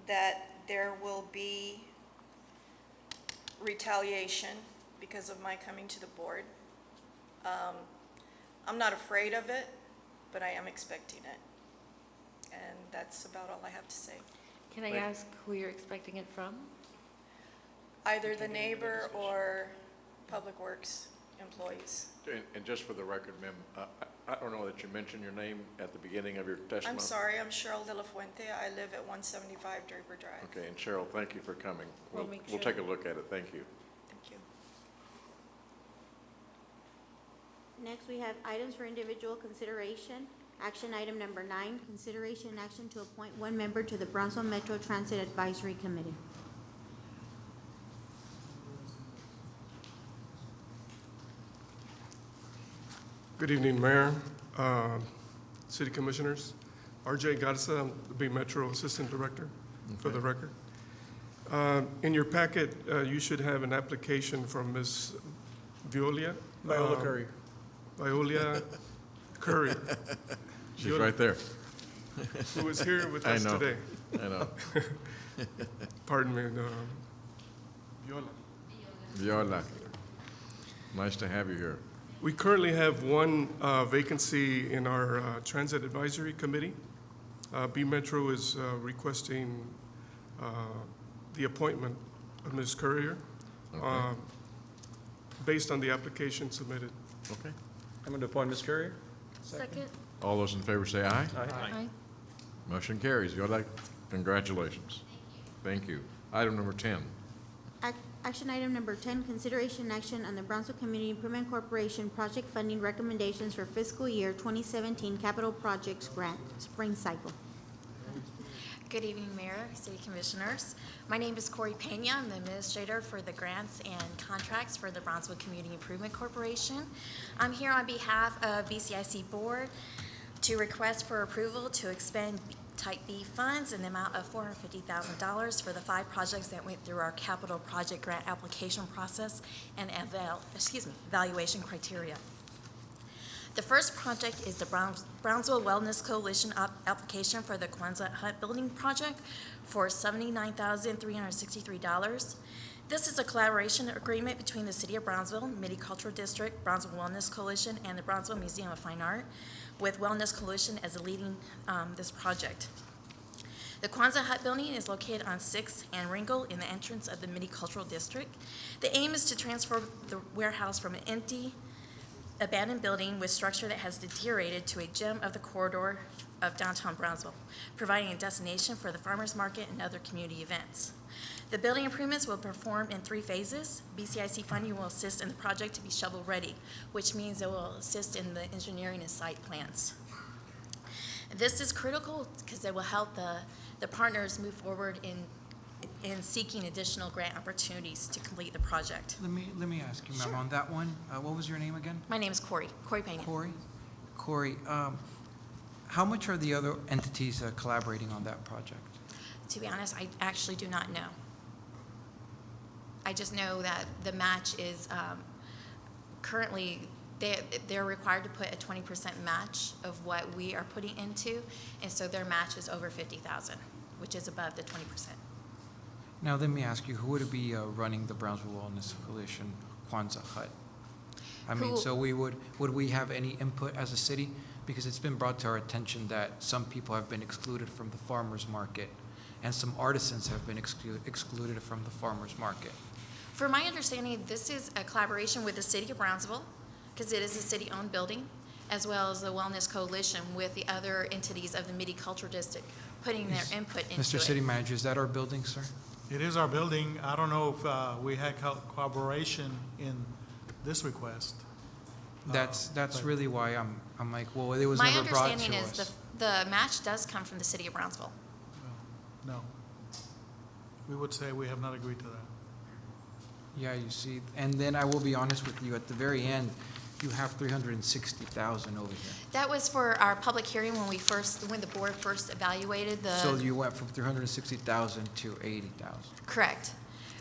that there will be retaliation because of my coming to the board. I'm not afraid of it, but I am expecting it. And that's about all I have to say. Can I ask who you're expecting it from? Either the neighbor or Public Works employees. And just for the record, ma'am, I don't know that you mentioned your name at the beginning of your testimony. I'm sorry, I'm Cheryl De La Fuente. I live at 175 Draper Drive. Okay, and Cheryl, thank you for coming. We'll make We'll sure. take a look at it. Thank you. Thank you. Next, we have items for individual consideration. Action item number 9, consideration and action to appoint one member to the Brownsville Metro Transit Advisory Committee. Good evening, Mayor, City Commissioners. R.J. Garza, I'm the Bay Metro Assistant Director, for the record. In your packet, you should have an application from Ms. Viola Courier. Viola Courier. She's right there. Who is here with I us know. today. I know. Pardon me, Viola. Viola, nice to have you here. We currently have one vacancy in our Transit Advisory Committee. B Metro is requesting the appointment of Ms. Courier based on the application submitted. Okay. I'm going to appoint Ms. Courier. Second. All those in favor say aye. Aye. Motion carries. Viola, congratulations. Thank you. Item number 10. Action item number 10, consideration and action on the Brownsville Community Improvement Corporation project funding recommendations for fiscal year 2017 capital projects grant spring cycle. Good evening, Mayor, City Commissioners. My name is Corey Pena. I'm the administrator for the grants and contracts for the Brownsville Community Improvement Corporation. I'm here on behalf of BCIC Board to request for approval to expend Type B funds in the amount of $450,000 for the 5 projects that went through our capital project grant application process and evaluation criteria. The first project is the Brownsville Wellness Coalition application for the Quonset Hut Building Project for $79,363. This is a collaboration agreement between the City of Brownsville, Cultural District, Brownsville Wellness Coalition, and the Brownsville Museum of Fine Art, with Wellness Coalition as leading this project. The Quonset Hut building is located on 6th and Ringgold in the entrance of the Cultural District. The aim is to transform the warehouse from an empty, abandoned building with structure that has deteriorated to a gem of the corridor of downtown Brownsville, providing a destination for the farmers market and other community events. The building improvements will be performed in 3 phases. BCIC funding will assist in the project to be shovel-ready, which means it will assist in the engineering and site plans. This is critical because it will help the partners move forward in seeking additional grant opportunities to complete the project. Let me ask you, ma'am, Sure. on that one, what was your name again? My name is Corey Pena. Corey, how much are the other entities collaborating on that project? To be honest, I actually do not know. I just know that the match is currently, they're required to put a 20% match of what we are putting into, and so their match is over $50,000, which is above the 20%. Now, let me ask you, who would be running the Brownsville Wellness Coalition Quonset Hut? I mean, so would we have any input as a city? Because it's been brought to our attention that some people have been excluded from the farmers market, and some artisans have been excluded from the farmers market. For my understanding, this is a collaboration with the City of Brownsville, because it is a city-owned building, as well as the Wellness Coalition with the other entities of the Cultural District, putting their input into it. Mr. City Manager, is that our building, sir? It is our building. I don't know if we had cooperation in this request. That's really why I'm like, well, it was My never brought to us. understanding is the match does come from the City of Brownsville. No. We would say we have not agreed to that. Yeah, you see, and then I will be honest with you, at the very end, you have 360,000 over here. That was for our public hearing when the board first evaluated the. So you went from 360,000 to 80,000. Correct.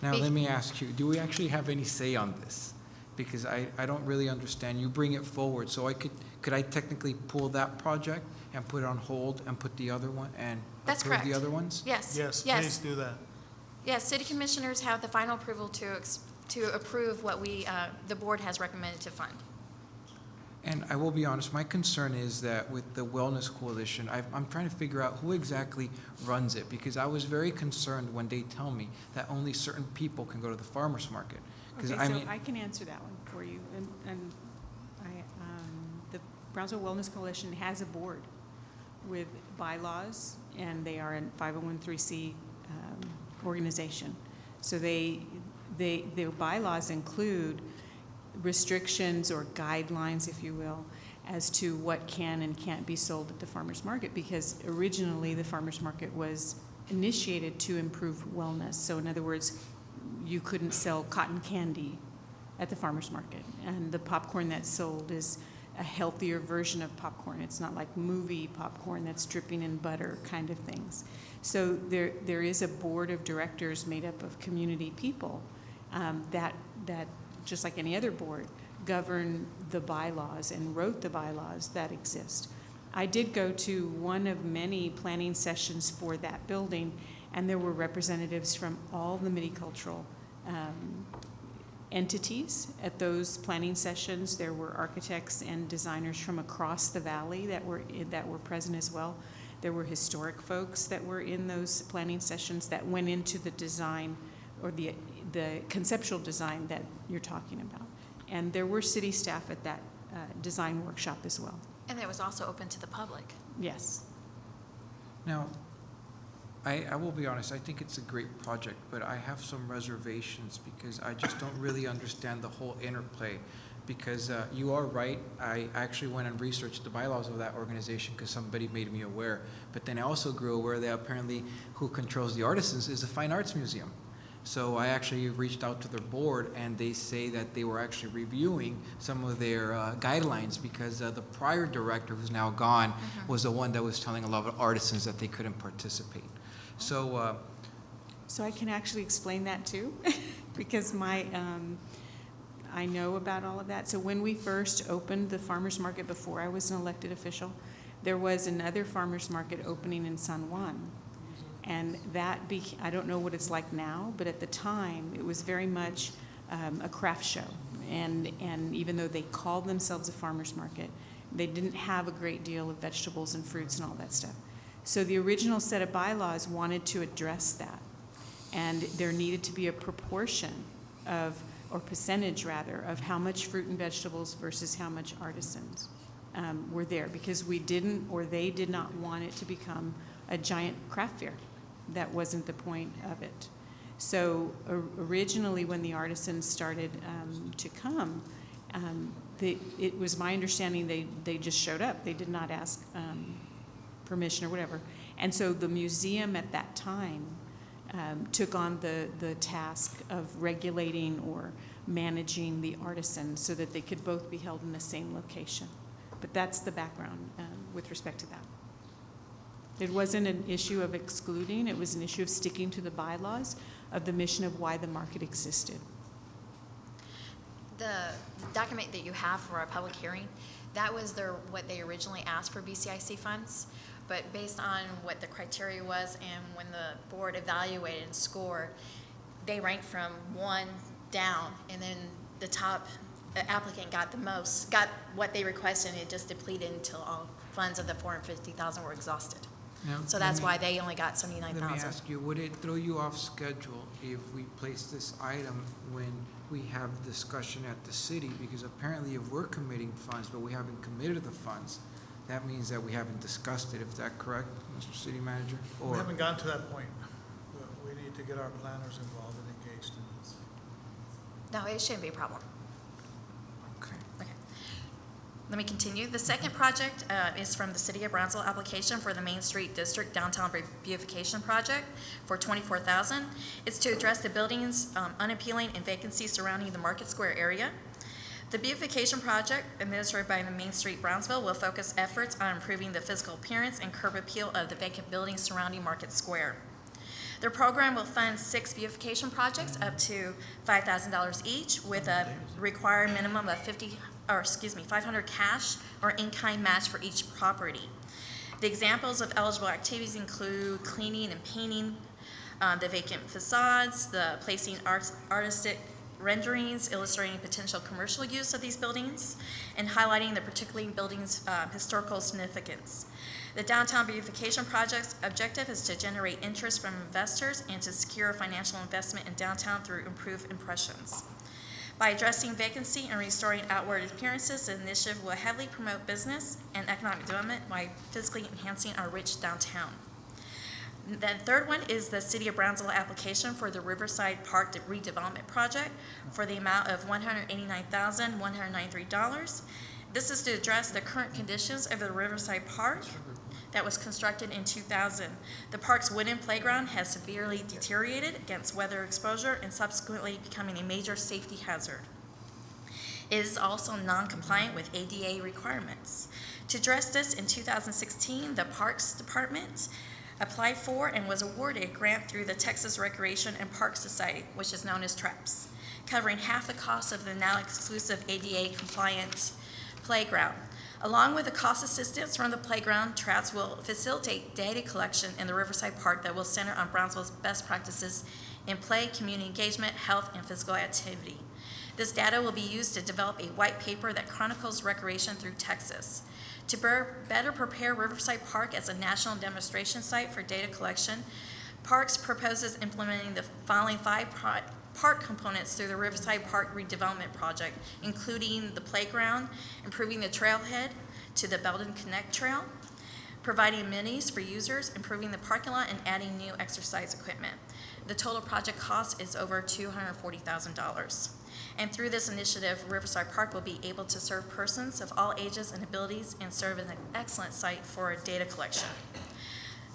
Now, let me ask you, do we actually have any say on this? Because I don't really understand. You bring it forward, so could I technically pull that project and put it on hold and put the other one and That's approve correct. the other ones? Yes. Yes, please do that. Yes, city commissioners have the final approval to approve what the board has recommended to fund. And I will be honest, my concern is that with the Wellness Coalition, I'm trying to figure out who exactly runs it, because I was very concerned when they tell me that only certain people can go to the farmer's market. Okay, so I can answer that one for you. And the Brownsville Wellness Coalition has a board with bylaws, and they are a 501(c) organization. So their bylaws include restrictions or guidelines, if you will, as to what can and can't be sold at the farmer's market, because originally the farmer's market was initiated to improve wellness. So in other words, you couldn't sell cotton candy at the farmer's market, and the popcorn that's sold is a healthier version of popcorn. It's not like movie popcorn that's dripping in butter kind of things. So there is a board of directors made up of community people that just like any other board, govern the bylaws and wrote the bylaws that exist. I did go to one of many planning sessions for that building, and there were representatives from all the miticultural entities at those planning sessions. There were architects and designers from across the valley that were present as well. There were historic folks that were in those planning sessions that went into the design or the conceptual design that you're talking about. And there were city staff at that design workshop as well. And it was also open to the public. Yes. Now, I will be honest, I think it's a great project, but I have some reservations because I just don't really understand the whole interplay. Because you are right, I actually went and researched the bylaws of that organization because somebody made me aware. But then I also grew aware that apparently who controls the artisans is the Fine Arts Museum. So I actually reached out to their board, and they say that they were actually reviewing some of their guidelines because the prior director, who's now gone, was the one that was telling a lot of artisans that they couldn't participate. So I can actually explain that too, because I know about all of that. So when we first opened the farmer's market before I was an elected official, there was another farmer's market opening in San Juan. And I don't know what it's like now, but at the time, it was very much a craft show. And even though they called themselves a farmer's market, they didn't have a great deal of vegetables and fruits and all that stuff. So the original set of bylaws wanted to address that. And there needed to be a proportion of, or percentage rather, of how much fruit and vegetables versus how much artisans were there, because we didn't, or they did not want it to become a giant craft fair. That wasn't the point of it. So originally when the artisans started to come, it was my understanding they just showed up. They did not ask permission or whatever. And so the museum at that time took on the task of regulating or managing the artisans so that they could both be held in the same location. But that's the background with respect to that. It wasn't an issue of excluding, it was an issue of sticking to the bylaws of the mission of why the market existed. The document that you have for our public hearing, that was what they originally asked for BCIC funds, but based on what the criteria was and when the board evaluated and scored, they ranked from 1 down, and then the top applicant got what they requested, and it just depleted until all funds of the $450,000 were exhausted. Now, So that's why they only got $79,000. Let me ask you, would it throw you off schedule if we place this item when we have discussion at the city? Because apparently if we're committing funds, but we haven't committed the funds, that means that we haven't discussed it. Is that correct, Mr. City Manager? Or We haven't gotten to that point. We need to get our planners involved and engaged in this. No, it shouldn't be a problem. Okay. Let me continue. The second project is from the City of Brownsville application for the Main Street District Downtown Beautification Project for $24,000. It's to address the buildings unappealing and vacancies surrounding the Market Square area. The beautification project, administered by the Main Street Brownsville, will focus efforts on improving the physical appearance and curb appeal of the vacant buildings surrounding Market Square. The program will fund 6 beautification projects up to $5,000 each, with a required minimum of $500 cash or in-kind match for each property. The examples of eligible activities include cleaning and painting the vacant facades, the placing artistic renderings illustrating potential commercial use of these buildings, and highlighting the particular building's historical significance. The Downtown Beautification Project's objective is to generate interest from investors and to secure financial investment in downtown through improved impressions. By addressing vacancy and restoring outward appearances, the initiative will heavily promote business and economic development while physically enhancing our rich downtown. The third one is the City of Brownsville application for the Riverside Park redevelopment project for the amount of $189,193. This is to address the current conditions of the Riverside Park that was constructed in 2000. The park's wooden playground has severely deteriorated against weather exposure and subsequently becoming a major safety hazard. It is also non-compliant with ADA requirements. To address this, in 2016, the Parks Department applied for and was awarded a grant through the Texas Recreation and Park Society, which is known as TRAPS, covering half the cost of the now exclusive ADA compliant playground. Along with the cost assistance from the playground, TRAPS will facilitate data collection in the Riverside Park that will center on Brownsville's best practices in play, community engagement, health, and physical activity. This data will be used to develop a white paper that chronicles recreation through Texas. To better prepare Riverside Park as a national demonstration site for data collection, Parks proposes implementing the following 5 park components through the Riverside Park redevelopment project, including the playground, improving the trailhead to the Belden Connect Trail, providing amenities for users, improving the parking lot, and adding new exercise equipment. The total project cost is over $240,000. And through this initiative, Riverside Park will be able to serve persons of all ages and abilities and serve as an excellent site for data collection.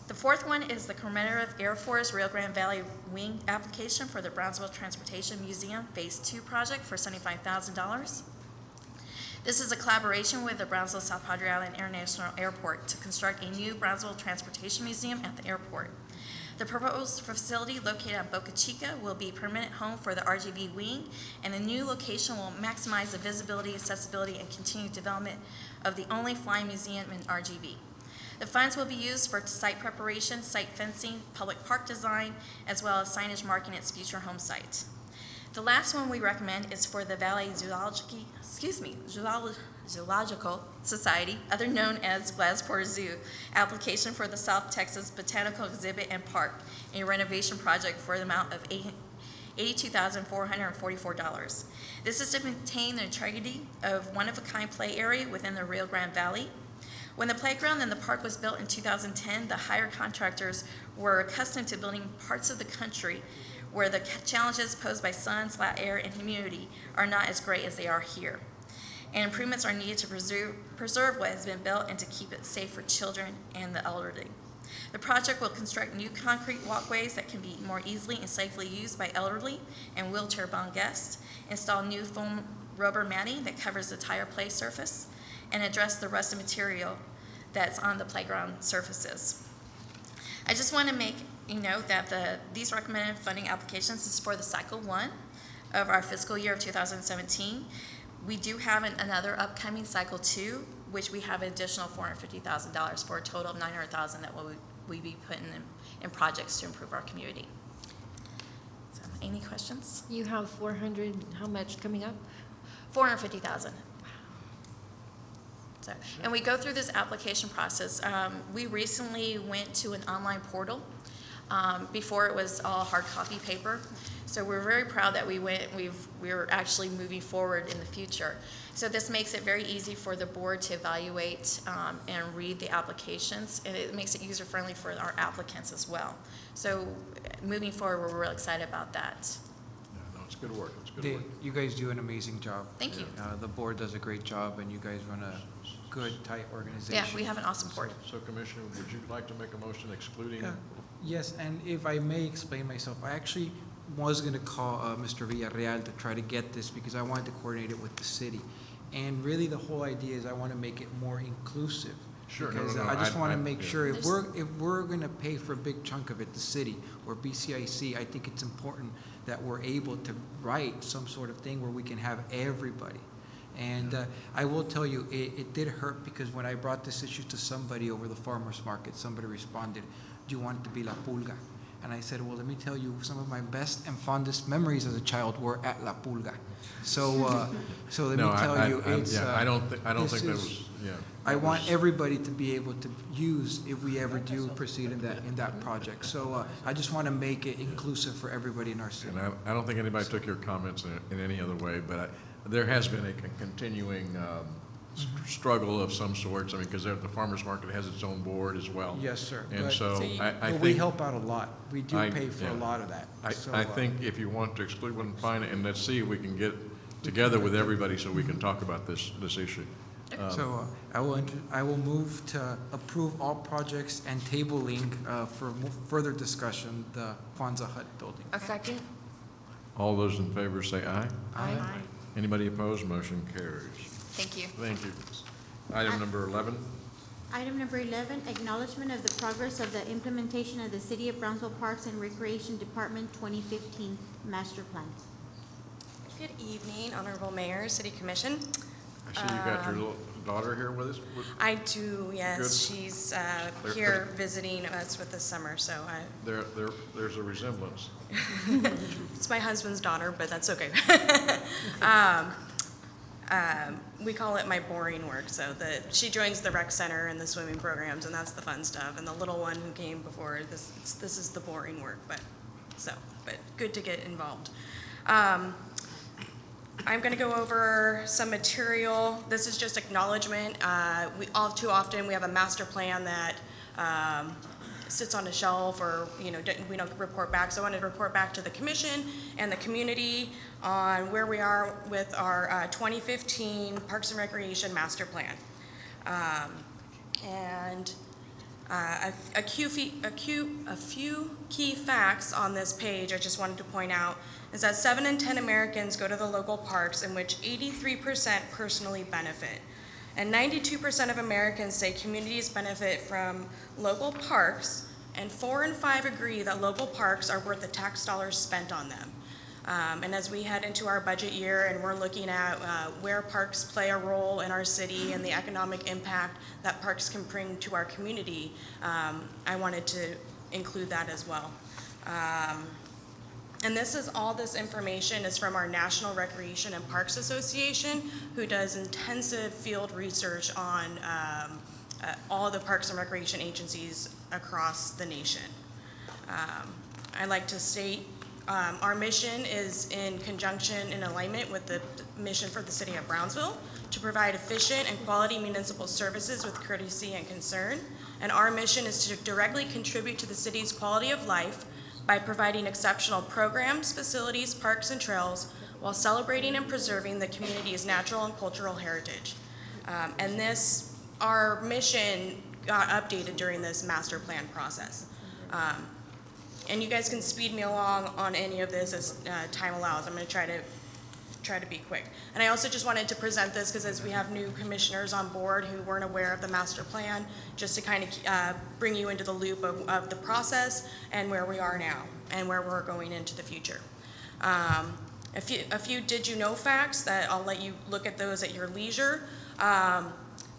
The fourth one is the Commemorative Air Force Rio Grande Valley Wing application for the Brownsville Transportation Museum Phase 2 project for $75,000. This is a collaboration with the Brownsville South Padre Island International Airport to construct a new Brownsville Transportation Museum at the airport. The proposed facility located on Boca Chica will be a permanent home for the RGV wing, and the new location will maximize the visibility, accessibility, and continued development of the only flying museum in RGV. The funds will be used for site preparation, site fencing, public park design, as well as signage marking its future home site. The last one we recommend is for the Valley Zoological Society, other known as Glasport Zoo, application for the South Texas Botanical Exhibit and Park, a renovation project for the amount of $82,444. This is to maintain the integrity of one-of-a-kind play area within the Rio Grande Valley. When the playground and the park was built in 2010, the hire contractors were accustomed to building parts of the country where the challenges posed by sun, flat air, and humidity are not as great as they are here. And improvements are needed to preserve what has been built and to keep it safe for children and the elderly. The project will construct new concrete walkways that can be more easily and safely used by elderly and wheelchair-bound guests, install new foam rubber matting that covers the entire play surface, and address the rusted material that's on the playground surfaces. I just want to make a note that these recommended funding applications is for the cycle 1 of our fiscal year of 2017. We do have another upcoming cycle 2, which we have an additional $450,000 for a total of $900,000 that we be putting in projects to improve our community. So, any questions? You have 400, how much coming up? $450,000. So, and we go through this application process. We recently went to an online portal. Before it was all hard copy paper. So we're very proud that we're actually moving forward in the future. So this makes it very easy for the board to evaluate and read the applications, and it makes it user-friendly for our applicants as well. So moving forward, we're really excited about that. Yeah, no, it's good work. It's good work. You guys do an amazing job. Thank you. The board does a great job, and you guys run a good, tight organization. Yeah, we have an awesome board. So Commissioner, would you like to make a motion excluding? Yes, and if I may explain myself, I actually was going to call Mr. Villarreal to try to get this because I wanted to coordinate it with the city. And really the whole idea is I want to make it more inclusive. Sure, Because no, I just want to make yeah. sure if we're going to pay for a big chunk of it, the city or BCIC, I think it's important that we're able to write some sort of thing where we can have everybody. And I will tell you, it did hurt because when I brought this issue to somebody over the farmer's market, somebody responded, "Do you want it to be La Pulga?" And I said, well, let me tell you, some of my best and fondest memories as a child were at La Pulga. So let me tell you, it's I don't think that was, yeah. I want everybody to be able to use if we ever do proceed in that project. So I just want to make it inclusive for everybody in our city. And I don't think anybody took your comments in any other way, but there has been a continuing struggle of some sorts. I mean, because the farmer's market has its own board as well. Yes, sir. And but, so I think we help out a lot. We do pay for a lot of that. I think if you want to exclude one, fine, and let's see if we can get together with everybody so we can talk about this issue. So I will move to approve all projects and tabling for further discussion the Kwanzaa Hut building. A second? All those in favor say aye. Aye. Anybody opposed? Motion carries. Thank you. Thank you. Item number 11. Item number 11, acknowledgement of the progress of the implementation of the City of Brownsville Parks and Recreation Department 2015 Master Plan. Good evening, Honorable Mayor, City Commission. I see you got your little daughter here with us? I do, yes. Good. She's here visiting us with the summer, so There's a resemblance. it's my husband's daughter, but that's okay. We call it my boring work, so she joins the rec center and the swimming programs, and that's the fun stuff. And the little one who came before, this is the boring work, but good to get involved. I'm going to go over some material. This is just acknowledgement. All too often we have a master plan that sits on a shelf, or we don't report back. So I want to report back to the commission and the community on where we are with our 2015 Parks and Recreation Master Plan. A few key facts on this page I just wanted to point out is that 7 in 10 Americans go to the local parks, in which 83% personally benefit. And 92% of Americans say communities benefit from local parks, and 4 in 5 agree that local parks are worth the tax dollars spent on them. And as we head into our budget year and we're looking at where parks play a role in our city and the economic impact that parks can bring to our community, I wanted to include that as well. And all this information is from our National Recreation and Parks Association, who does intensive field research on all the parks and recreation agencies across the nation. I'd like to state our mission is in conjunction and alignment with the mission for the City of Brownsville to provide efficient and quality municipal services with courtesy and concern. And our mission is to directly contribute to the city's quality of life by providing exceptional programs, facilities, parks, and trails while celebrating and preserving the community's natural and cultural heritage. Our mission got updated during this master plan process. And you guys can speed me along on any of this as time allows. I'm going to try to be quick. And I also just wanted to present this because as we have new commissioners on board who weren't aware of the master plan, just to kind of bring you into the loop of the process and where we are now and where we're going into the future. A few did you know facts that I'll let you look at those at your leisure.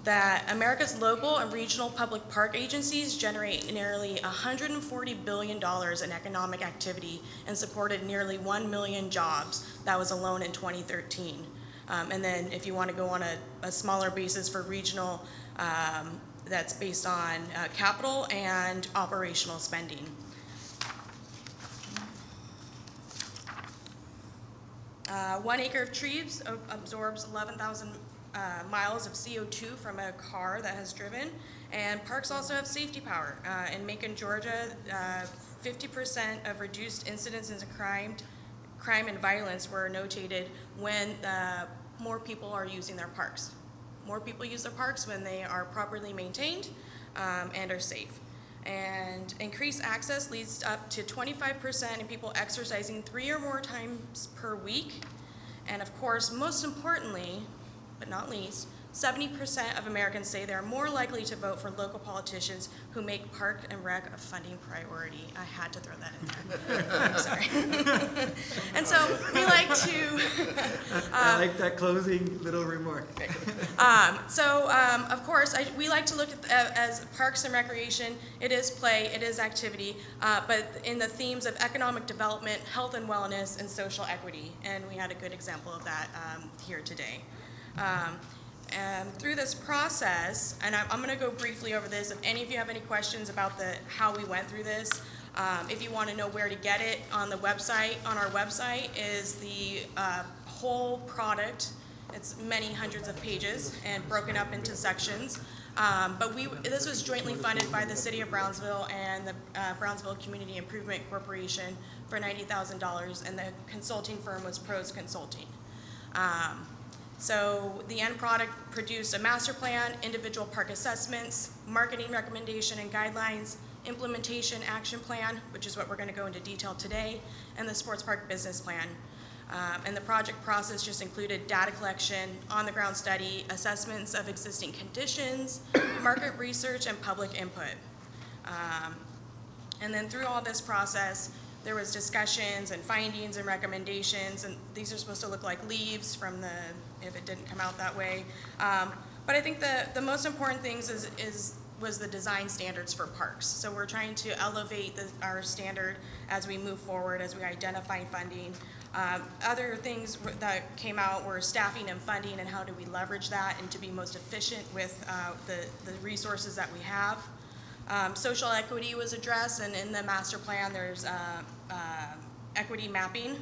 That America's local and regional public park agencies generate nearly $140 billion in economic activity and supported nearly 1 million jobs. That was alone in 2013. And then if you want to go on a smaller basis for regional, that's based on capital and operational spending. One acre of trees absorbs 11,000 miles of CO2 from a car that has driven, and parks also have safety power. In Macon, Georgia, 50% of reduced incidents into crime and violence were notated when more people are using their parks. More people use their parks when they are properly maintained and are safe. And increased access leads up to 25% in people exercising 3 or more times per week. And of course, most importantly, but not least, 70% of Americans say they're more likely to vote for local politicians who make park and rec a funding priority. I had to throw that in there. I'm sorry. And so we like to... I like that closing little remark. Of course, we like to look at as parks and recreation. It is play, it is activity, but in the themes of economic development, health and wellness, and social equity. And we had a good example of that here today. Through this process, and I'm going to go briefly over this. If any of you have any questions about how we went through this, if you want to know where to get it, on our website is the whole product. It's many hundreds of pages and broken up into sections. But this was jointly funded by the City of Brownsville and the Brownsville Community Improvement Corporation for $90,000, and the consulting firm was Pros Consulting. So the end product produced a master plan, individual park assessments, marketing recommendation and guidelines, implementation action plan, which is what we're going to go into detail today, and the sports park business plan. And the project process just included data collection, on-the-ground study, assessments of existing conditions, market research, and public input. And then through all this process, there was discussions and findings and recommendations, and these are supposed to look like leaves from if it didn't come out that way. But I think the most important things was the design standards for parks. So we're trying to elevate our standard as we move forward, as we identify funding. Other things that came out were staffing and funding, and how do we leverage that and to be most efficient with the resources that we have. Social equity was addressed, and in the master plan there's equity mapping.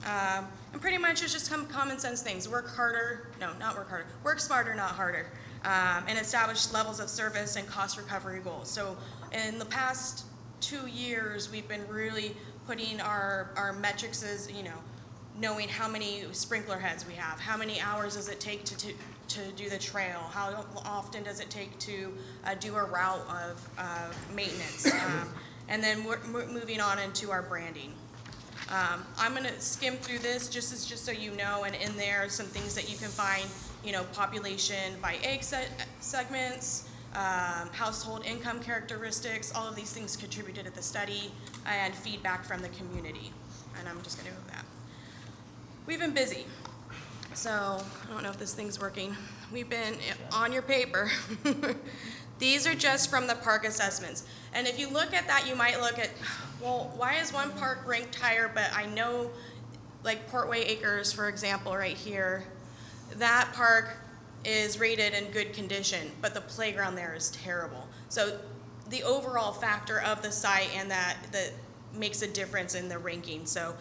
And pretty much it's just some common sense things. Work smarter, not harder. And establish levels of service and cost recovery goals. So in the past 2 years, we've been really putting our metrics as, knowing how many sprinkler heads we have, how many hours does it take to do the trail, how often does it take to do a route of maintenance, and then we're moving on into our branding. I'm going to skim through this just so you know, and in there are some things that you can find, population by age segments, household income characteristics, all of these things contributed to the study, and feedback from the community. And I'm just going to go with that. We've been busy. So I don't know if this thing's working. We've been on your paper. These are just from the park assessments. And if you look at that, you might look at, well, why is one park ranked higher? But I know, like Portway Acres, for example, right here, that park is rated in good condition, but the playground there is terrible. So the overall factor of the site and that makes a difference in the ranking. So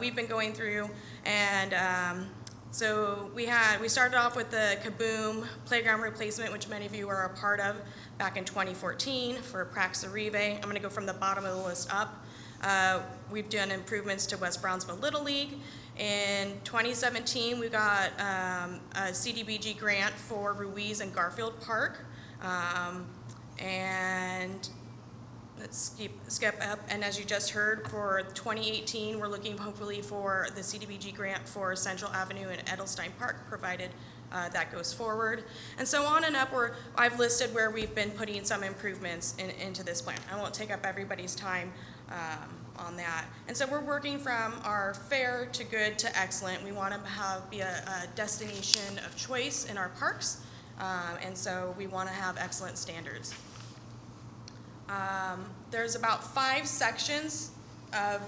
we've been going through, and so we started off with the Kaboom playground replacement, which many of you were a part of back in 2014 for Prax Arrive. I'm going to go from the bottom of the list up. We've done improvements to West Brownsville Little League. In 2017, we got a Cdbg grant for Ruiz and Garfield Park. And let's skip up. And as you just heard, for 2018, we're looking hopefully for the Cdbg grant for Central Avenue and Edelstein Park, provided that goes forward. And so on and up, I've listed where we've been putting some improvements into this plan. I won't take up everybody's time on that. And so we're working from our fair to good to excellent. We want to be a destination of choice in our parks, and so we want to have excellent standards. There's about 5 sections of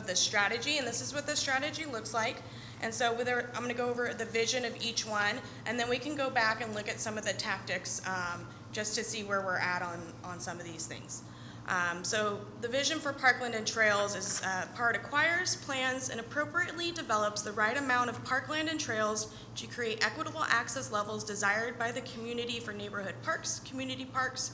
the strategy, and this is what the strategy looks like. And so I'm going to go over the vision of each one, and then we can go back and look at some of the tactics just to see where we're at on some of these things. So the vision for Parkland and Trails is PART acquires, plans, and appropriately develops the right amount of parkland and trails to create equitable access levels desired by the community for neighborhood parks, community parks,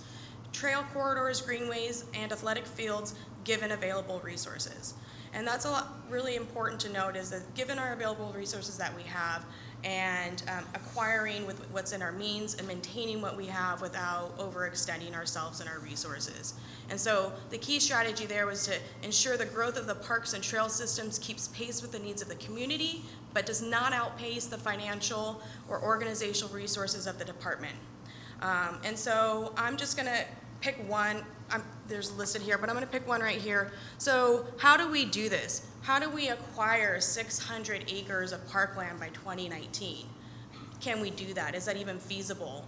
trail corridors, greenways, and athletic fields, given available resources. And that's really important to note, is that given our available resources that we have, and acquiring with what's in our means and maintaining what we have without overextending ourselves and our resources. And so the key strategy there was to ensure the growth of the parks and trail systems keeps pace with the needs of the community, but does not outpace the financial or organizational resources of the department. And so I'm just gonna pick one. There's listed here, but I'm gonna pick one right here. So how do we do this? How do we acquire 600 acres of parkland by 2019? Can we do that? Is that even feasible?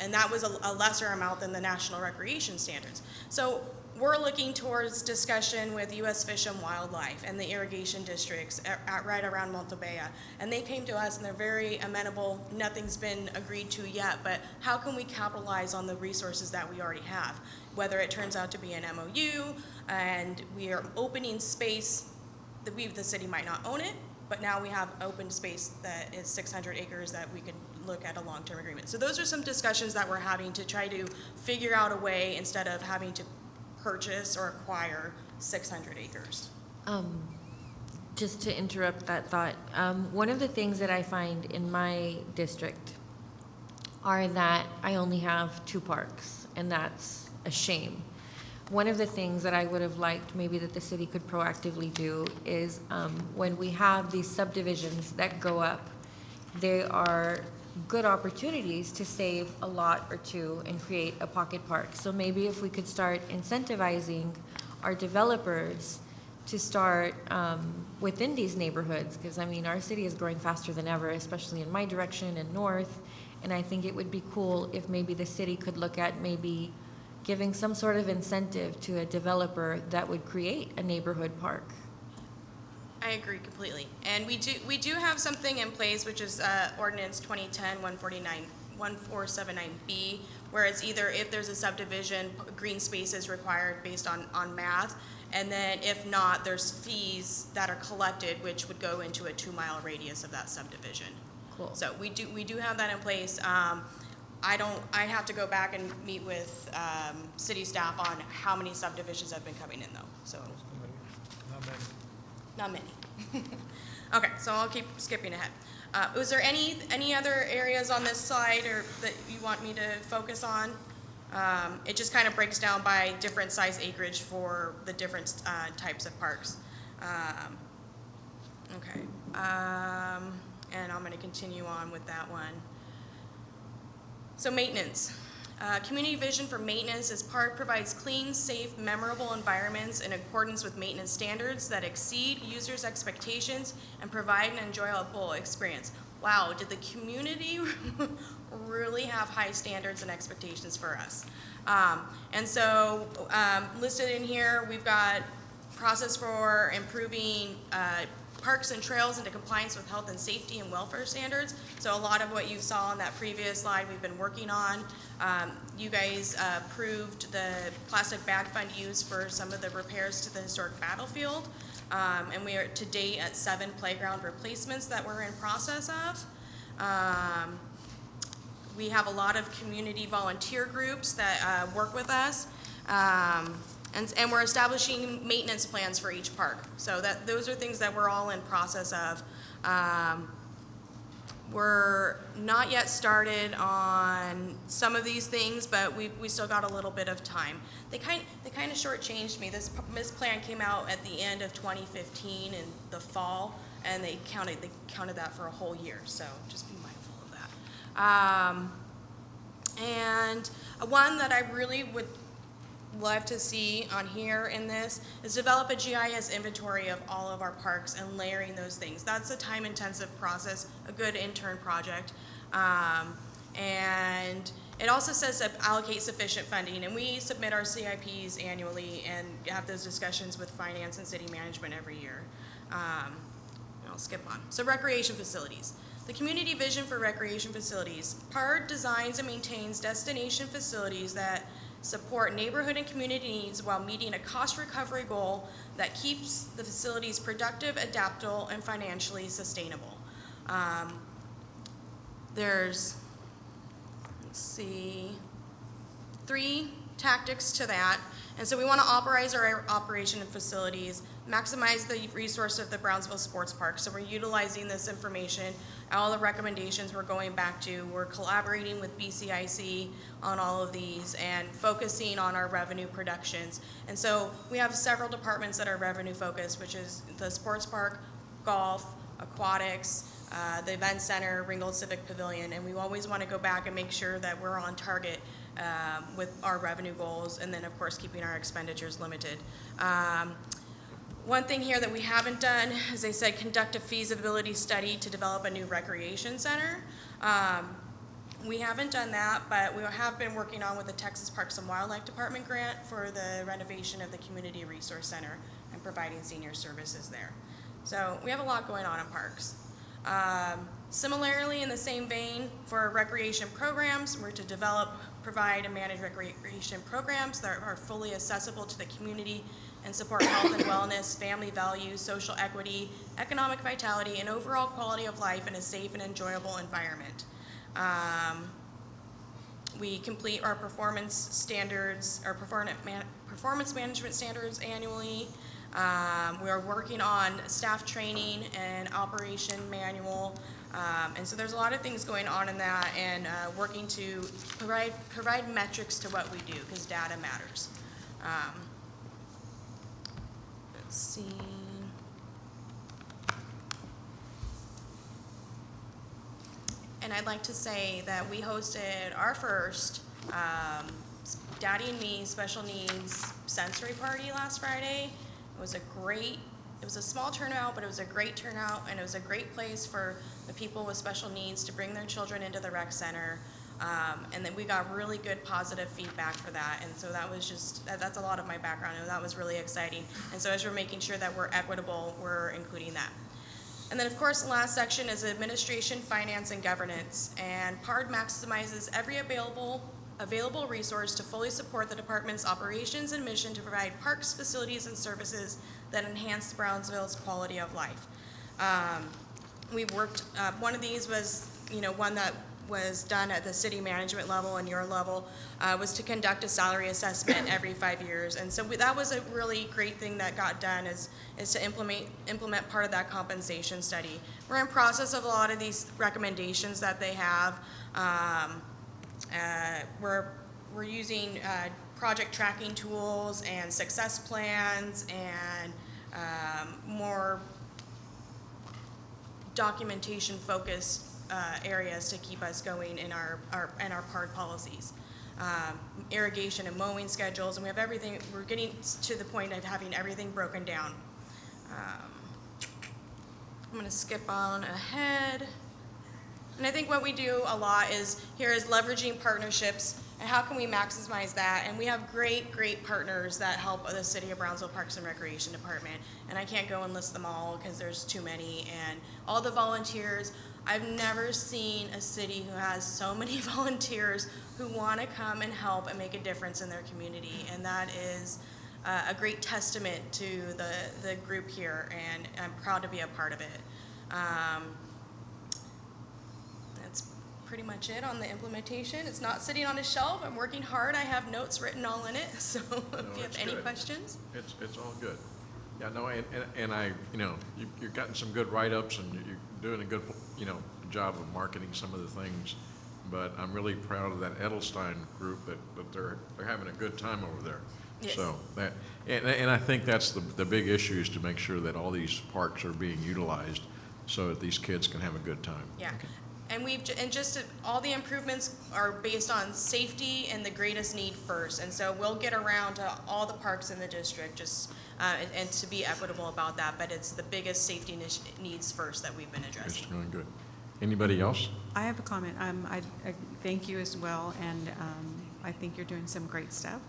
And that was a lesser amount than the national recreation standards. So we're looking towards discussion with U.S. Fish and Wildlife and the irrigation districts right around Montebella. And they came to us and they're very amenable. Nothing's been agreed to yet, but how can we capitalize on the resources that we already have? Whether it turns out to be an MOU and we are opening space, the city might not own it, but now we have open space that is 600 acres that we could look at a long-term agreement. So those are some discussions that we're having to try to figure out a way instead of having to purchase or acquire 600 acres. Just to interrupt that thought, one of the things that I find in my district are that I only have 2 parks, and that's a shame. One of the things that I would have liked maybe that the city could proactively do is when we have these subdivisions that go up, there are good opportunities to save a lot or two and create a pocket park. So maybe if we could start incentivizing our developers to start within these neighborhoods, because I mean our city is growing faster than ever, especially in my direction and north, and I think it would be cool if maybe the city could look at maybe giving some sort of incentive to a developer that would create a neighborhood park. I agree completely. And we do have something in place, which is Ordinance 2010-1479B, where it's either if there's a subdivision, green space is required based on math, and then if not, there's fees that are collected, which would go into a 2-mile radius of that subdivision. Cool. So we do have that in place. I have to go back and meet with city staff on how many subdivisions have been coming in though, so. Not many. Okay, so I'll keep skipping ahead. Was there any other areas on this slide or that you want me to focus on? It just kind of breaks down by different size acreage for the different types of parks. Okay, and I'm gonna continue on with that one. So maintenance. Community vision for maintenance is park provides clean, safe, memorable environments in accordance with maintenance standards that exceed users' expectations and provide an enjoyable experience. Wow, did the community really have high standards and expectations for us? And so listed in here, we've got process for improving parks and trails into compliance with health and safety and welfare standards. So a lot of what you saw on that previous slide we've been working on. You guys approved the plastic bag fund used for some of the repairs to the historic battlefield. And we are to date at 7 playground replacements that we're in process of. We have a lot of community volunteer groups that work with us. And we're establishing maintenance plans for each park. So those are things that we're all in process of. We're not yet started on some of these things, but we still got a little bit of time. They kind of shortchanged me. This plan came out at the end of 2015 in the fall, and they counted that for a whole year. So just be mindful of that. And one that I really would love to see on here in this is develop a GIS inventory of all of our parks and layering those things. That's a time-intensive process, a good intern project. And it also says to allocate sufficient funding, and we submit our CIPs annually and have those discussions with finance and city management every year. I'll skip on. So recreation facilities. The community vision for recreation facilities. PARD designs and maintains destination facilities that support neighborhood and community needs while meeting a cost recovery goal that keeps the facilities productive, adaptable, and financially sustainable. There's, let's see, 3 tactics to that. And so we want to authorize our operation and facilities, maximize the resource of the Brownsville Sports Park. So we're utilizing this information, all the recommendations we're going back to. We're collaborating with BCIC on all of these and focusing on our revenue productions. And so we have several departments that are revenue focused, which is the sports park, golf, aquatics, the event center, Ringgold Civic Pavilion, and we always want to go back and make sure that we're on target with our revenue goals, and then of course keeping our expenditures limited. One thing here that we haven't done, as I said, conduct a feasibility study to develop a new recreation center. We haven't done that, but we have been working on with the Texas Parks and Wildlife Department grant for the renovation of the Community Resource Center and providing senior services there. So we have a lot going on in parks. Similarly, in the same vein, for recreation programs, we're to develop, provide, and manage recreation programs that are fully accessible to the community and support health and wellness, family values, social equity, economic vitality, and overall quality of life in a safe and enjoyable environment. We complete our performance standards, our performance management standards annually. We are working on staff training and operation manual. And so there's a lot of things going on in that, and working to provide metrics to what we do, because data matters. Let's see. And I'd like to say that we hosted our first Daddy and Me special needs sensory party last Friday. It was a small turnout, but it was a great turnout, and it was a great place for the people with special needs to bring their children into the rec center. And then we got really good positive feedback for that. And so that was that's a lot of my background, and that was really exciting. And so as we're making sure that we're equitable, we're including that. And then of course, the last section is administration, finance, and governance. And PARD maximizes every available resource to fully support the department's operations and mission to provide parks, facilities, and services that enhance Brownsville's quality of life. We worked, one of these was, one that was done at the city management level and your level, was to conduct a salary assessment every 5 years. And so that was a really great thing that got done, is to implement part of that compensation study. We're in process of a lot of these recommendations that they have. We're using project tracking tools and success plans and more documentation focused areas to keep us going in our PARD policies. Irrigation and mowing schedules, and we have everything. We're getting to the point of having everything broken down. I'm going to skip on ahead. And I think what we do a lot is leveraging partnerships, and how can we maximize that? And we have great partners that help the City of Brownsville Parks and Recreation Department. And I can't go and list them all because there's too many. And all the volunteers, I've never seen a city who has so many volunteers who want to come and help and make a difference in their community. And that is a great testament to the group here, and I'm proud to be a part of it. Pretty much it on the implementation. It's not sitting on a shelf. I'm working hard. I have notes written all in it. So if you have any questions. It's all good. Yeah, no, and I, you've gotten some good write-ups, and you're doing a good, job of marketing some of the things. But I'm really proud of that Edelstein group that they're having a good time over there. Yes. So that, and I think that's the big issue, is to make sure that all these parks are being utilized so that these kids can have a good time. Yeah. Okay. And all the improvements are based on safety and the greatest need first. And so we'll get around to all the parks in the district, and to be equitable about that. But it's the biggest safety needs first that we've been addressing. It's going good. Anybody else? I have a comment. I thank you as well, and I think you're doing some great stuff.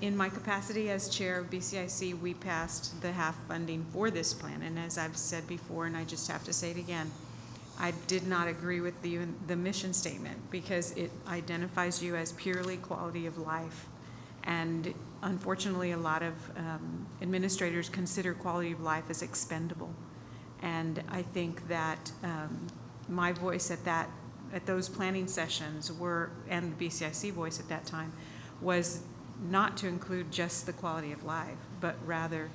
In my capacity as chair of BCIC, we passed the half funding for this plan. And as I've said before, and I just have to say it again, I did not agree with the mission statement, because it identifies you as purely quality of life. And unfortunately, a lot of administrators consider quality of life as expendable. And I think that my voice at those planning sessions and the BCIC voice at that time was not to include just the quality of life, but rather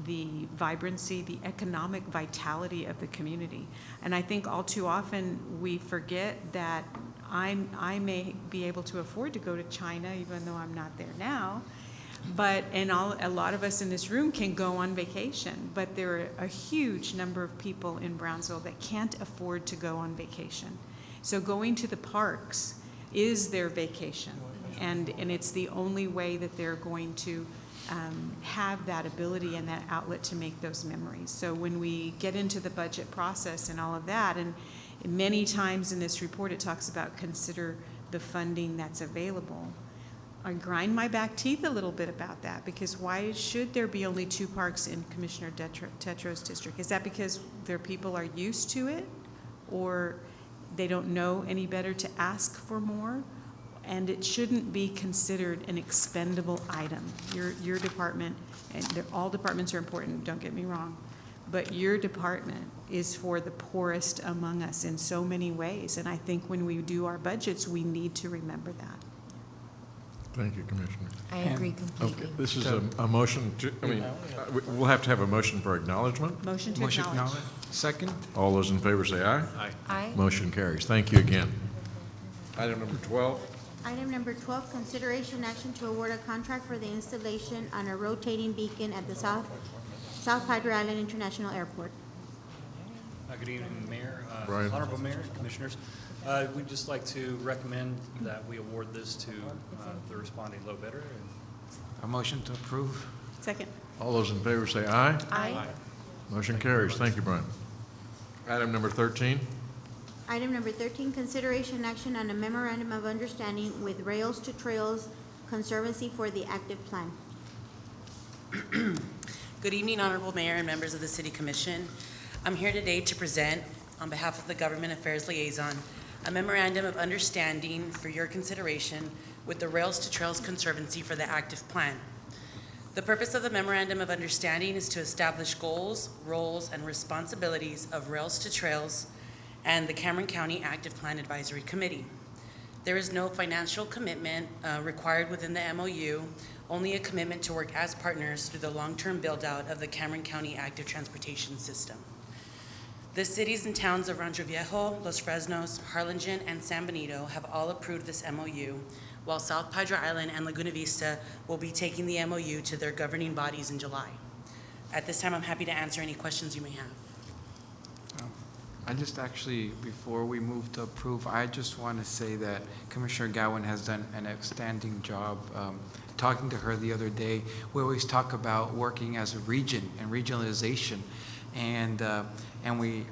the vibrancy, the economic vitality of the community. And I think all too often we forget that I may be able to afford to go to China, even though I'm not there now, a lot of us in this room can go on vacation, but there are a huge number of people in Brownsville that can't afford to go on vacation. So going to the parks is their vacation, and it's the only way that they're going to have that ability and that outlet to make those memories. So when we get into the budget process and all of that, and many times in this report it talks about consider the funding that's available, I grind my back teeth a little bit about that, because why should there be only 2 parks in Commissioner Tetro's district? Is that because their people are used to it, or they don't know any better to ask for more? And it shouldn't be considered an expendable item. Your department, and all departments are important, don't get me wrong, but your department is for the poorest among us in so many ways. And I think when we do our budgets, we need to remember that. Thank you, Commissioner. I agree completely. Okay, this is a motion to, we'll have to have a motion for acknowledgement. Motion to acknowledge. Second. All those in favor say aye. Aye. Aye. Motion carries. Thank you again. Item number 12. Item number 12, consideration action to award a contract for the installation on a rotating beacon at the South Padre Island International Airport. Good evening, Mayor, Brian. Honorable Mayor, Commissioners. We'd just like to recommend that we award this to the responding low bidder. A motion to approve. Second. All those in favor say aye. Aye. Motion carries. Thank you, Brian. Item number 13. Item number 13, consideration and action on a memorandum of understanding with Rails to Trails Conservancy for the active plan. Good evening, Honorable Mayor and members of the City Commission. I'm here today to present, on behalf of the Government Affairs Liaison, a memorandum of understanding for your consideration with the Rails to Trails Conservancy for the active plan. The purpose of the memorandum of understanding is to establish goals, roles, and responsibilities of Rails to Trails and the Cameron County Active Plan Advisory Committee. There is no financial commitment required within the MOU, only a commitment to work as partners through the long-term build-out of the Cameron County Active Transportation System. The cities and towns of Rancho Viejo, Los Fresnos, Harlingen, and San Benito have all approved this MOU, while South Padre Island and Laguna Vista will be taking the MOU to their governing bodies in July. At this time, I'm happy to answer any questions you may have. I just actually, before we move to approve, I just want to say that Commissioner Gowen has done an outstanding job. Talking to her the other day, we always talk about working as a region and regionalization, and we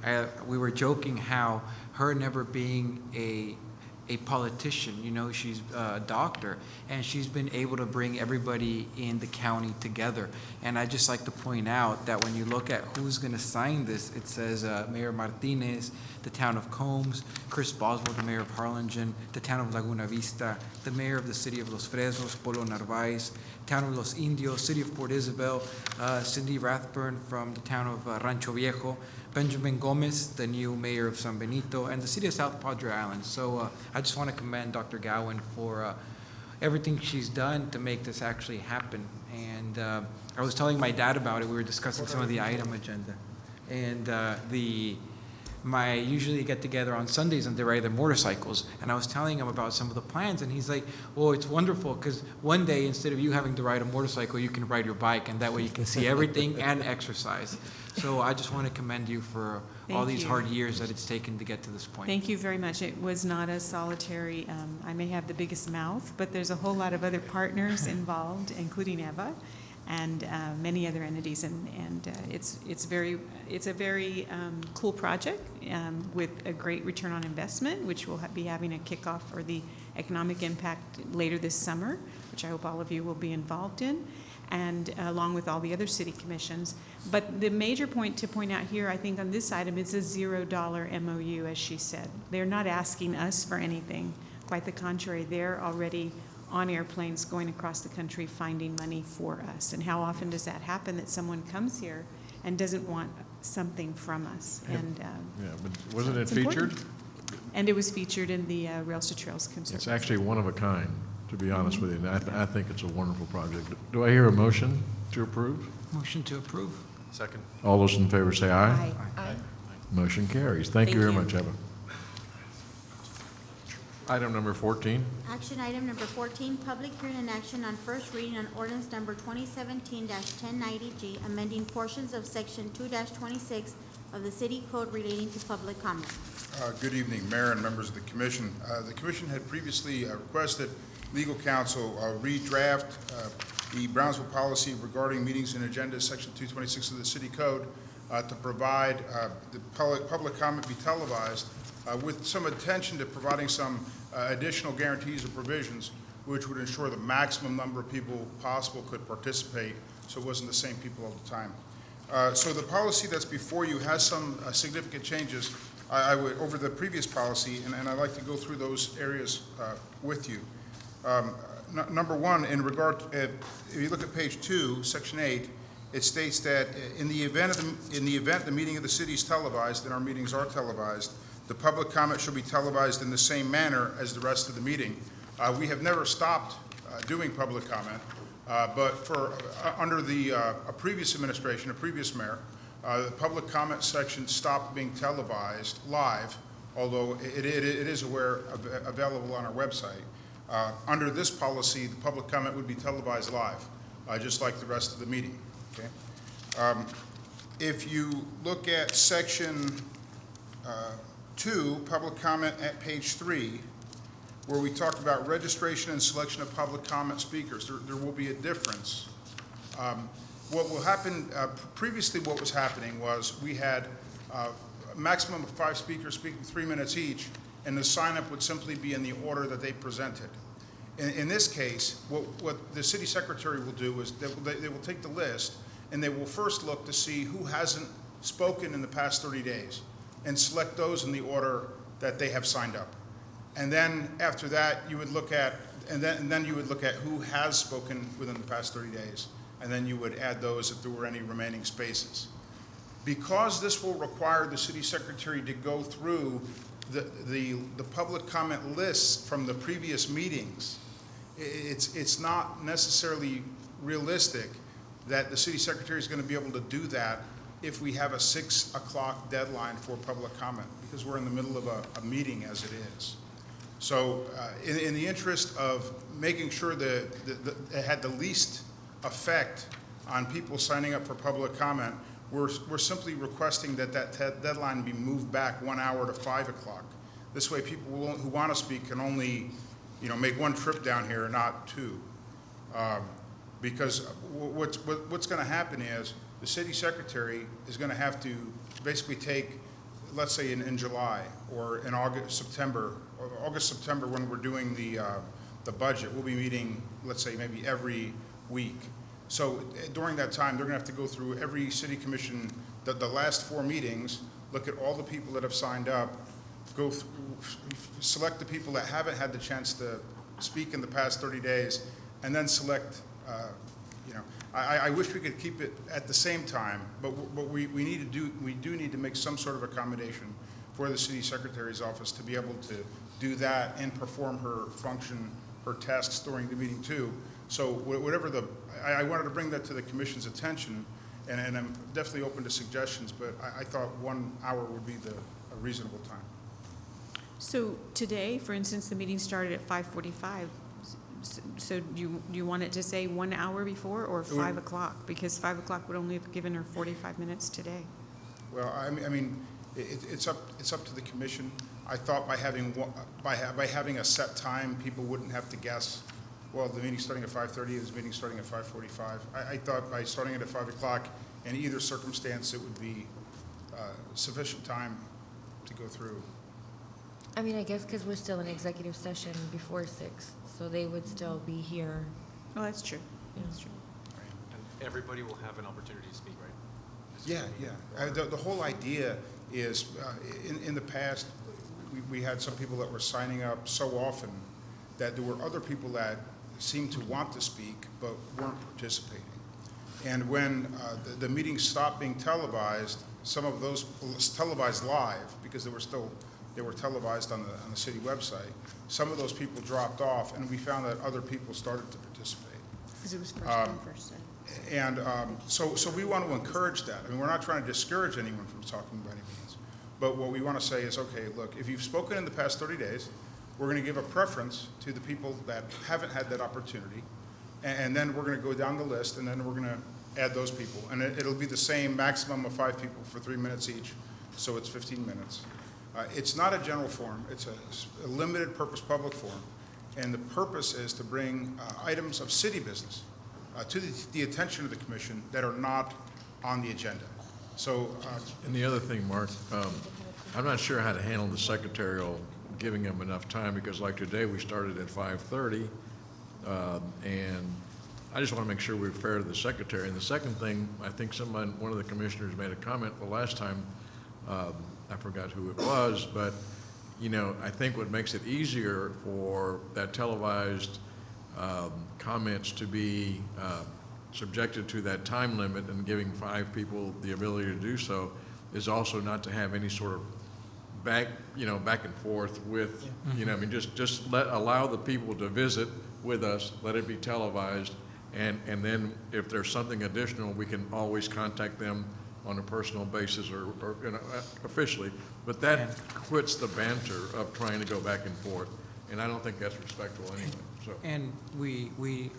were joking how her never being a politician, you know, she's a doctor, and she's been able to bring everybody in the county together. And I'd just like to point out that when you look at who's going to sign this, it says Mayor Martinez, the town of Combs, Chris Boswell, the mayor of Harlingen, the town of Laguna Vista, the mayor of the city of Los Fresnos, Polo Narvaez, town of Los Indios, city of Port Isabel, Cindy Rathburn from the town of Rancho Viejo, Benjamin Gomez, the new mayor of San Benito, and the city of South Padre Island. So I just want to commend Dr. Gowen for everything she's done to make this actually happen. And I was telling my dad about it. We were discussing some of the item agenda. And I usually get together on Sundays and they ride their motorcycles. And I was telling him about some of the plans, and he's like, well, it's wonderful because one day instead of you having to ride a motorcycle, you can ride your bike, and that way you can see everything and exercise. So I just want to commend you for all these hard years that it's taken to get to this point. Thank you very much. It was not a solitary, I may have the biggest mouth, but there's a whole lot of other partners involved, including Eva and many other entities, and it's a very cool project with a great return on investment, which will be having a kickoff for the economic impact later this summer, which I hope all of you will be involved in, and along with all the other city commissions. But the major point to point out here, I think on this item, is a $0 MOU, as she said. They're not asking us for anything. Quite the contrary, they're already on airplanes going across the country finding money for us. And how often does that happen, that someone comes here and doesn't want something from us? And yeah, but wasn't it featured? And it was featured in the Rails to Trails Conservancy. It's actually one of a kind. to be honest with you. And I think it's a wonderful project. Do I hear a motion to approve? Motion to approve. Second. All those in favor say aye. Aye. Aye. Motion carries. Thank you very Thank much, Eva. Item number 14. Action item number 14, public hearing and action on first reading on ordinance number 2017-1090G, amending portions of section 2-26 of the city code relating to public comment. Good evening, Mayor and members of the Commission. The Commission had previously requested legal counsel redraft the Brownsville policy regarding meetings and agendas, section 226 of the city code, to provide the public comment be televised with some attention to providing some additional guarantees or provisions which would ensure the maximum number of people possible could participate, so it wasn't the same people all the time. So the policy that's before you has some significant changes over the previous policy, and I'd like to go through those areas with you. Number one, in regard, if you look at page 2, section 8, it states that in the event the meeting of the city is televised, and our meetings are televised, the public comment shall be televised in the same manner as the rest of the meeting. We have never stopped doing public comment, but for under the a previous administration, a previous mayor, the public comment section stopped being televised live, although it is available on our website. Under this policy, the public comment would be televised live, just like the rest of the meeting. Okay. If you look at section 2, public comment at page 3, where we talk about registration and selection of public comment speakers, there will be a difference. What will happen, previously what was happening was we had a maximum of 5 speakers speaking 3 minutes each, and the sign-up would simply be in the order that they presented. In this case, what the city secretary will do is they will take the list, and they will first look to see who hasn't spoken in the past 30 days, and select those in the order that they have signed up. And then after that, you would look at, and then you would look at who has spoken within the past 30 days, and then you would add those if there were any remaining spaces. Because this will require the city secretary to go through the public comment lists from the previous meetings, it's not necessarily realistic that the city secretary is going to be able to do that if we have a 6 o'clock deadline for public comment, because we're in the middle of a meeting as it is. So in the interest of making sure that it had the least effect on people signing up for public comment, we're simply requesting that deadline be moved back 1 hour to 5 o'clock. This way people who want to speak can only make one trip down here, not 2. Because what's going to happen is the city secretary is going to have to basically take, let's say in July or in August, September, when we're doing the budget, we'll be meeting, let's say maybe every week. So during that time, they're going to have to go through every city commission, the last 4 meetings, look at all the people that have signed up, go through, select the people that haven't had the chance to speak in the past 30 days, and then select. I wish we could keep it at the same time, but we do need to make some sort of accommodation for the city secretary's office to be able to do that and perform her function, her tasks during the meeting too. So whatever I wanted to bring that to the commission's attention, and I'm definitely open to suggestions, but I thought 1 hour would be a reasonable time. So today, for instance, the meeting started at 5:45. So you want it to say 1 hour before or 5 o'clock? Because 5 o'clock would only have given her 45 minutes today. Well, I mean, it's up to the commission. I thought by having a set time, people wouldn't have to guess. Well, the meeting's starting at 5:30. This meeting's starting at 5:45. I thought by starting it at 5 o'clock, in either circumstance, it would be sufficient time to go through. I mean, I guess because we're still in executive session before 6, so they would still be here. Oh, that's true. Yeah. That's true. And everybody will have an opportunity to speak, right? Yeah. The whole idea is, in the past, we had some people that were signing up so often that there were other people that seemed to want to speak but weren't participating. And when the meeting stopped being televised, some of those televised live because there were still They were televised on the city website. Some of those people dropped off, and we found that other people started to participate. Because it was first come, first served. And so we want to encourage that. I mean, we're not trying to discourage anyone from talking by any means. But what we want to say is, okay, look, if you've spoken in the past 30 days, we're going to give a preference to the people that haven't had that opportunity. And then we're going to go down the list, and then we're going to add those people. And it'll be the same maximum of 5 people for 3 minutes each, so it's 15 minutes. It's not a general forum. It's a limited purpose public forum. And the purpose is to bring items of city business to the attention of the commission that are not on the agenda. So, and the other thing, Mark, I'm not sure how to handle the secretarial giving them enough time, because like today we started at 5:30, and I just want to make sure we're fair to the secretary. And the second thing, I think one of the commissioners made a comment the last time, I forgot who it was, but you know, I think what makes it easier for that televised comments to be subjected to that time limit and giving 5 people the ability to do so is also not to have any sort of back and forth with, I mean, just allow the people to visit with us, let it be televised, and then if there's something additional, we can always contact them on a personal basis or officially, but that quits the banter of trying to go back and forth, and I don't think that's respectful anyway. So. And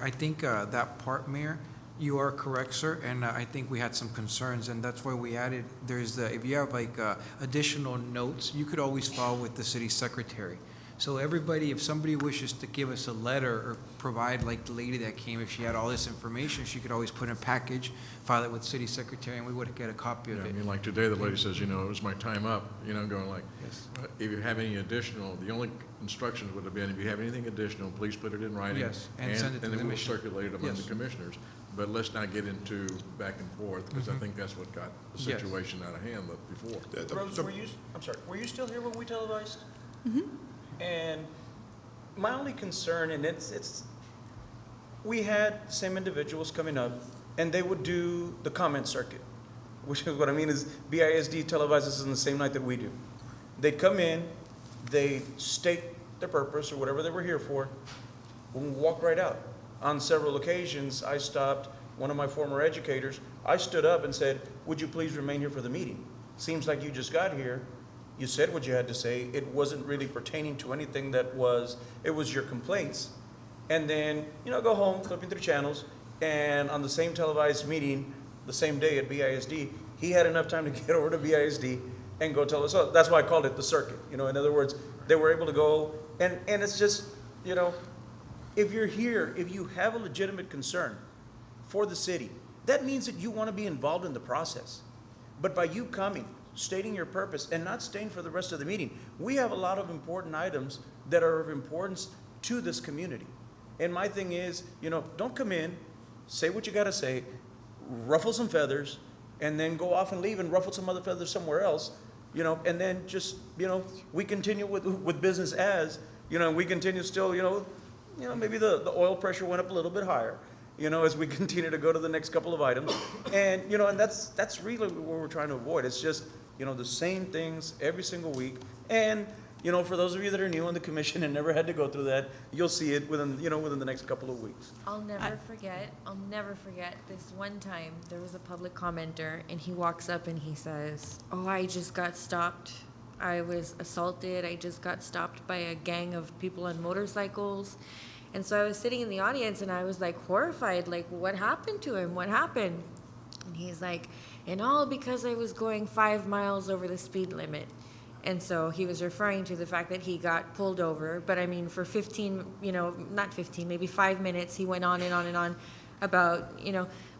I think that part, Mayor, you are correct, sir, and I think we had some concerns, and that's why we added, if you have like additional notes, you could always file with the city secretary. So everybody, if somebody wishes to give us a letter or provide, like the lady that came, if she had all this information, she could always put in a package, file it with city secretary, and we would get a copy of it. I mean, like today, the lady says, it was my time up, going like, yes. If you have any additional, the only instructions would have been, if you have anything additional, please put it in writing. Yes, and send it to the then we'll commission. circulate it among the commissioners. But let's not get into back and forth, because I think that's what got the situation out of hand before. Rose, were you still here when we televised? Mm-hmm. And my only concern, and we had same individuals coming up, and they would do the comment circuit, which is what I mean is BISD televises on the same night that we do. They'd come in, they state their purpose or whatever they were here for, and walk right out. On several occasions, I stopped one of my former educators. I stood up and said, "Would you please remain here for the meeting? Seems like you just got here. You said what you had to say. It wasn't really pertaining to anything it was your complaints." And then, go home, flipping through channels, and on the same televised meeting, the same day at BISD, he had enough time to get over to BISD and go tell us. So that's why I called it the circuit. In other words, they were able to go, and it's just, if you're here, if you have a legitimate concern for the city, that means that you want to be involved in the process. But by you coming, stating your purpose, and not staying for the rest of the meeting, we have a lot of important items that are of importance to this community. And my thing is, don't come in, say what you got to say, ruffle some feathers, and then go off and leave and ruffle some other feathers somewhere else, and then just, we continue with business as, we continue still, maybe the oil pressure went up a little bit higher, as we continue to go to the next couple of items. And, and that's really what we're trying to avoid. It's just, the same things every single week. And, for those of you that are new on the commission and never had to go through that, you'll see it within the next couple of weeks. I'll never forget this one time there was a public commenter, and he walks up and he says, "Oh, I just got stopped. I was assaulted. I just got stopped by a gang of people on motorcycles." And so I was sitting in the audience and I was like horrified, like, what happened to him? What happened? And he's like, "And all because I was going 5 miles over the speed limit." And so he was referring to the fact that he got pulled over. But I mean, for 15, not 15, maybe 5 minutes, he went on and on and on about,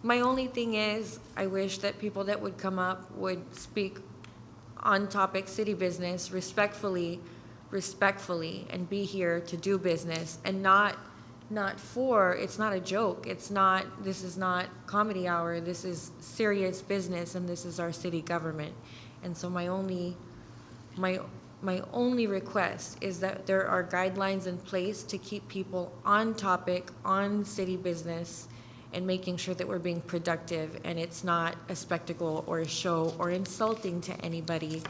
my only thing is, I wish that people that would come up would speak on topic city business respectfully, and be here to do business, and it's not a joke. This is not comedy hour. This is serious business, and this is our city government. And so my only request is that there are guidelines in place to keep people on topic, on city business, and making sure that we're being productive, and it's not a spectacle or a show or insulting to anybody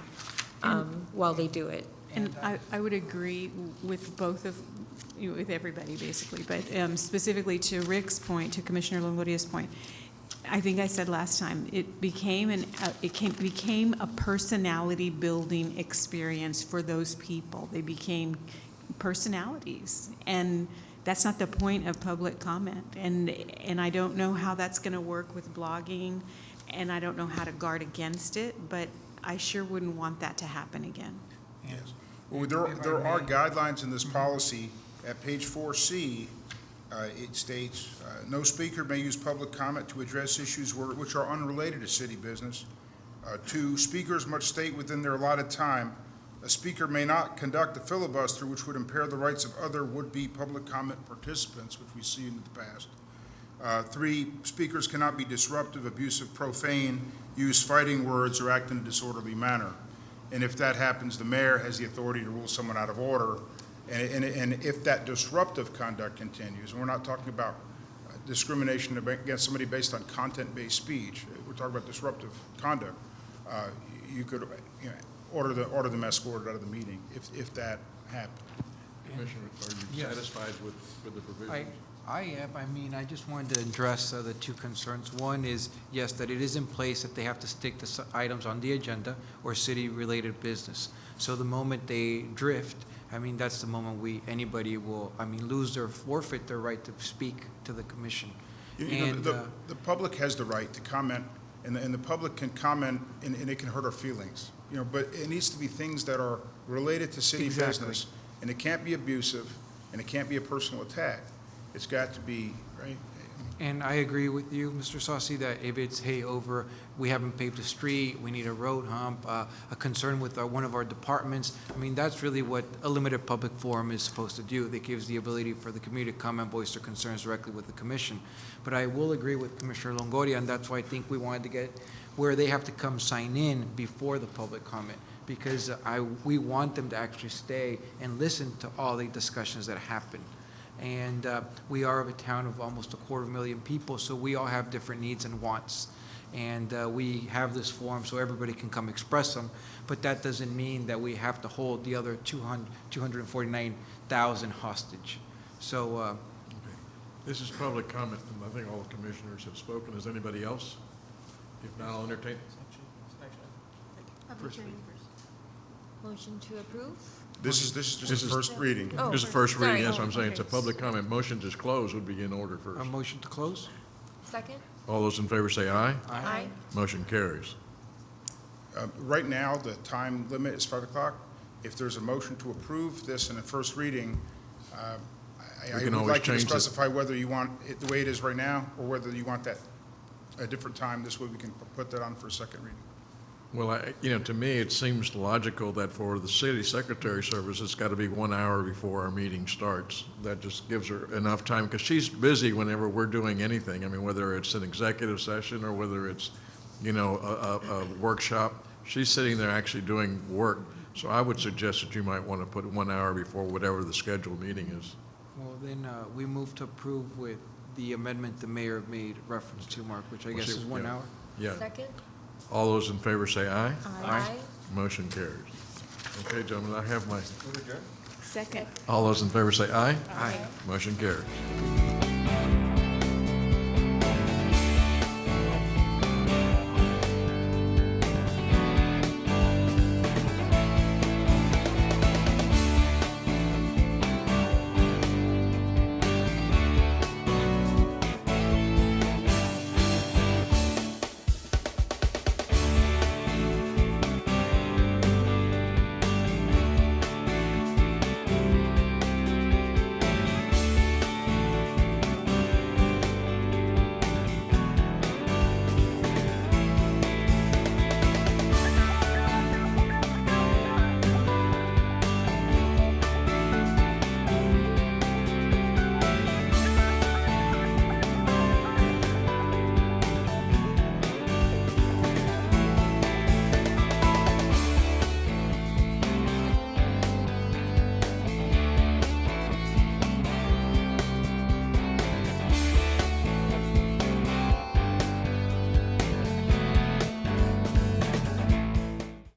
while they do it. And I would agree with both of, with everybody basically, but specifically to Rick's point, to Commissioner Longoria's point, I think I said last time, it became a personality building experience for those people. They became personalities, and that's not the point of public comment. And I don't know how that's going to work with blogging, and I don't know how to guard against it, but I sure wouldn't want that to happen again. Yes. Well, there are guidelines in this policy. At page 4C, it states, no speaker may use public comment to address issues which are unrelated to city business. 2, speakers must state within their allotted time. A speaker may not conduct a filibuster which would impair the rights of other would-be public comment participants, which we've seen in the past. 3, speakers cannot be disruptive, abusive, profane, use fighting words, or act in a disorderly manner. And if that happens, the mayor has the authority to rule someone out of order. And if that disruptive conduct continues, and we're not talking about discrimination against somebody based on content-based speech, we're talking about disruptive conduct, you could order them escorted out of the meeting if that happened. Commissioner, are you satisfied with the provisions? I am. I mean, I just wanted to address the two concerns. One is, yes, that it is in place that they have to stick to items on the agenda or city-related business. So the moment they drift, I mean, that's the moment anybody will, lose or forfeit their right to speak to the commission. The public has the right to comment, and the public can comment, and it can hurt our feelings. But it needs to be things that are related to city business, and it can't be abusive, and it can't be a personal attack. It's got to be, right? And I agree with you, Mr. Saucy, that if it's, hey, we haven't paved a street, we need a road hump, a concern with one of our departments, that's really what a limited public forum is supposed to do. It gives the ability for the community to come and voice their concerns directly with the commission. But I will agree with Commissioner Longoria, and that's why I think we wanted to get where they have to come sign in before the public comment, because we want them to actually stay and listen to all the discussions that happen. And we are of a town of almost 250,000 people, so we all have different needs and wants. And we have this forum so everybody can come express them, but that doesn't mean that we have to hold the other 249,000 hostage. So. Okay. This is public comment, and I think all the commissioners have spoken. Is anybody else? If not, I'll entertain. First reading. Motion to approve? This is just the first reading. Oh, This is the first reading, that's what I'm saying. okay. It's a public comment. Motion to close would be in order first. A motion to close? Second? All those in favor say aye. Aye. Motion carries. Right now, the time limit is 5 o'clock. If there's a motion to approve this in the first reading, I can would always like you to change it. specify whether you want it the way it is right now, or whether you want that a different time. This way we can put that on for a second reading. Well, to me, it seems logical that for the city secretary service, it's got to be 1 hour before our meeting starts. That just gives her enough time, because she's busy whenever we're doing anything. Whether it's an executive session or whether it's, a workshop, she's sitting there actually doing work. So I would suggest that you might want to put 1 hour before whatever the scheduled meeting is. Well, then we move to approve with the amendment the mayor made reference to, Mark, which I guess is 1 hour. Yeah. Second? All those in favor say aye. Aye. Motion carries. Okay, gentlemen, I have my, Second. all those in favor say aye. Aye. Motion carries.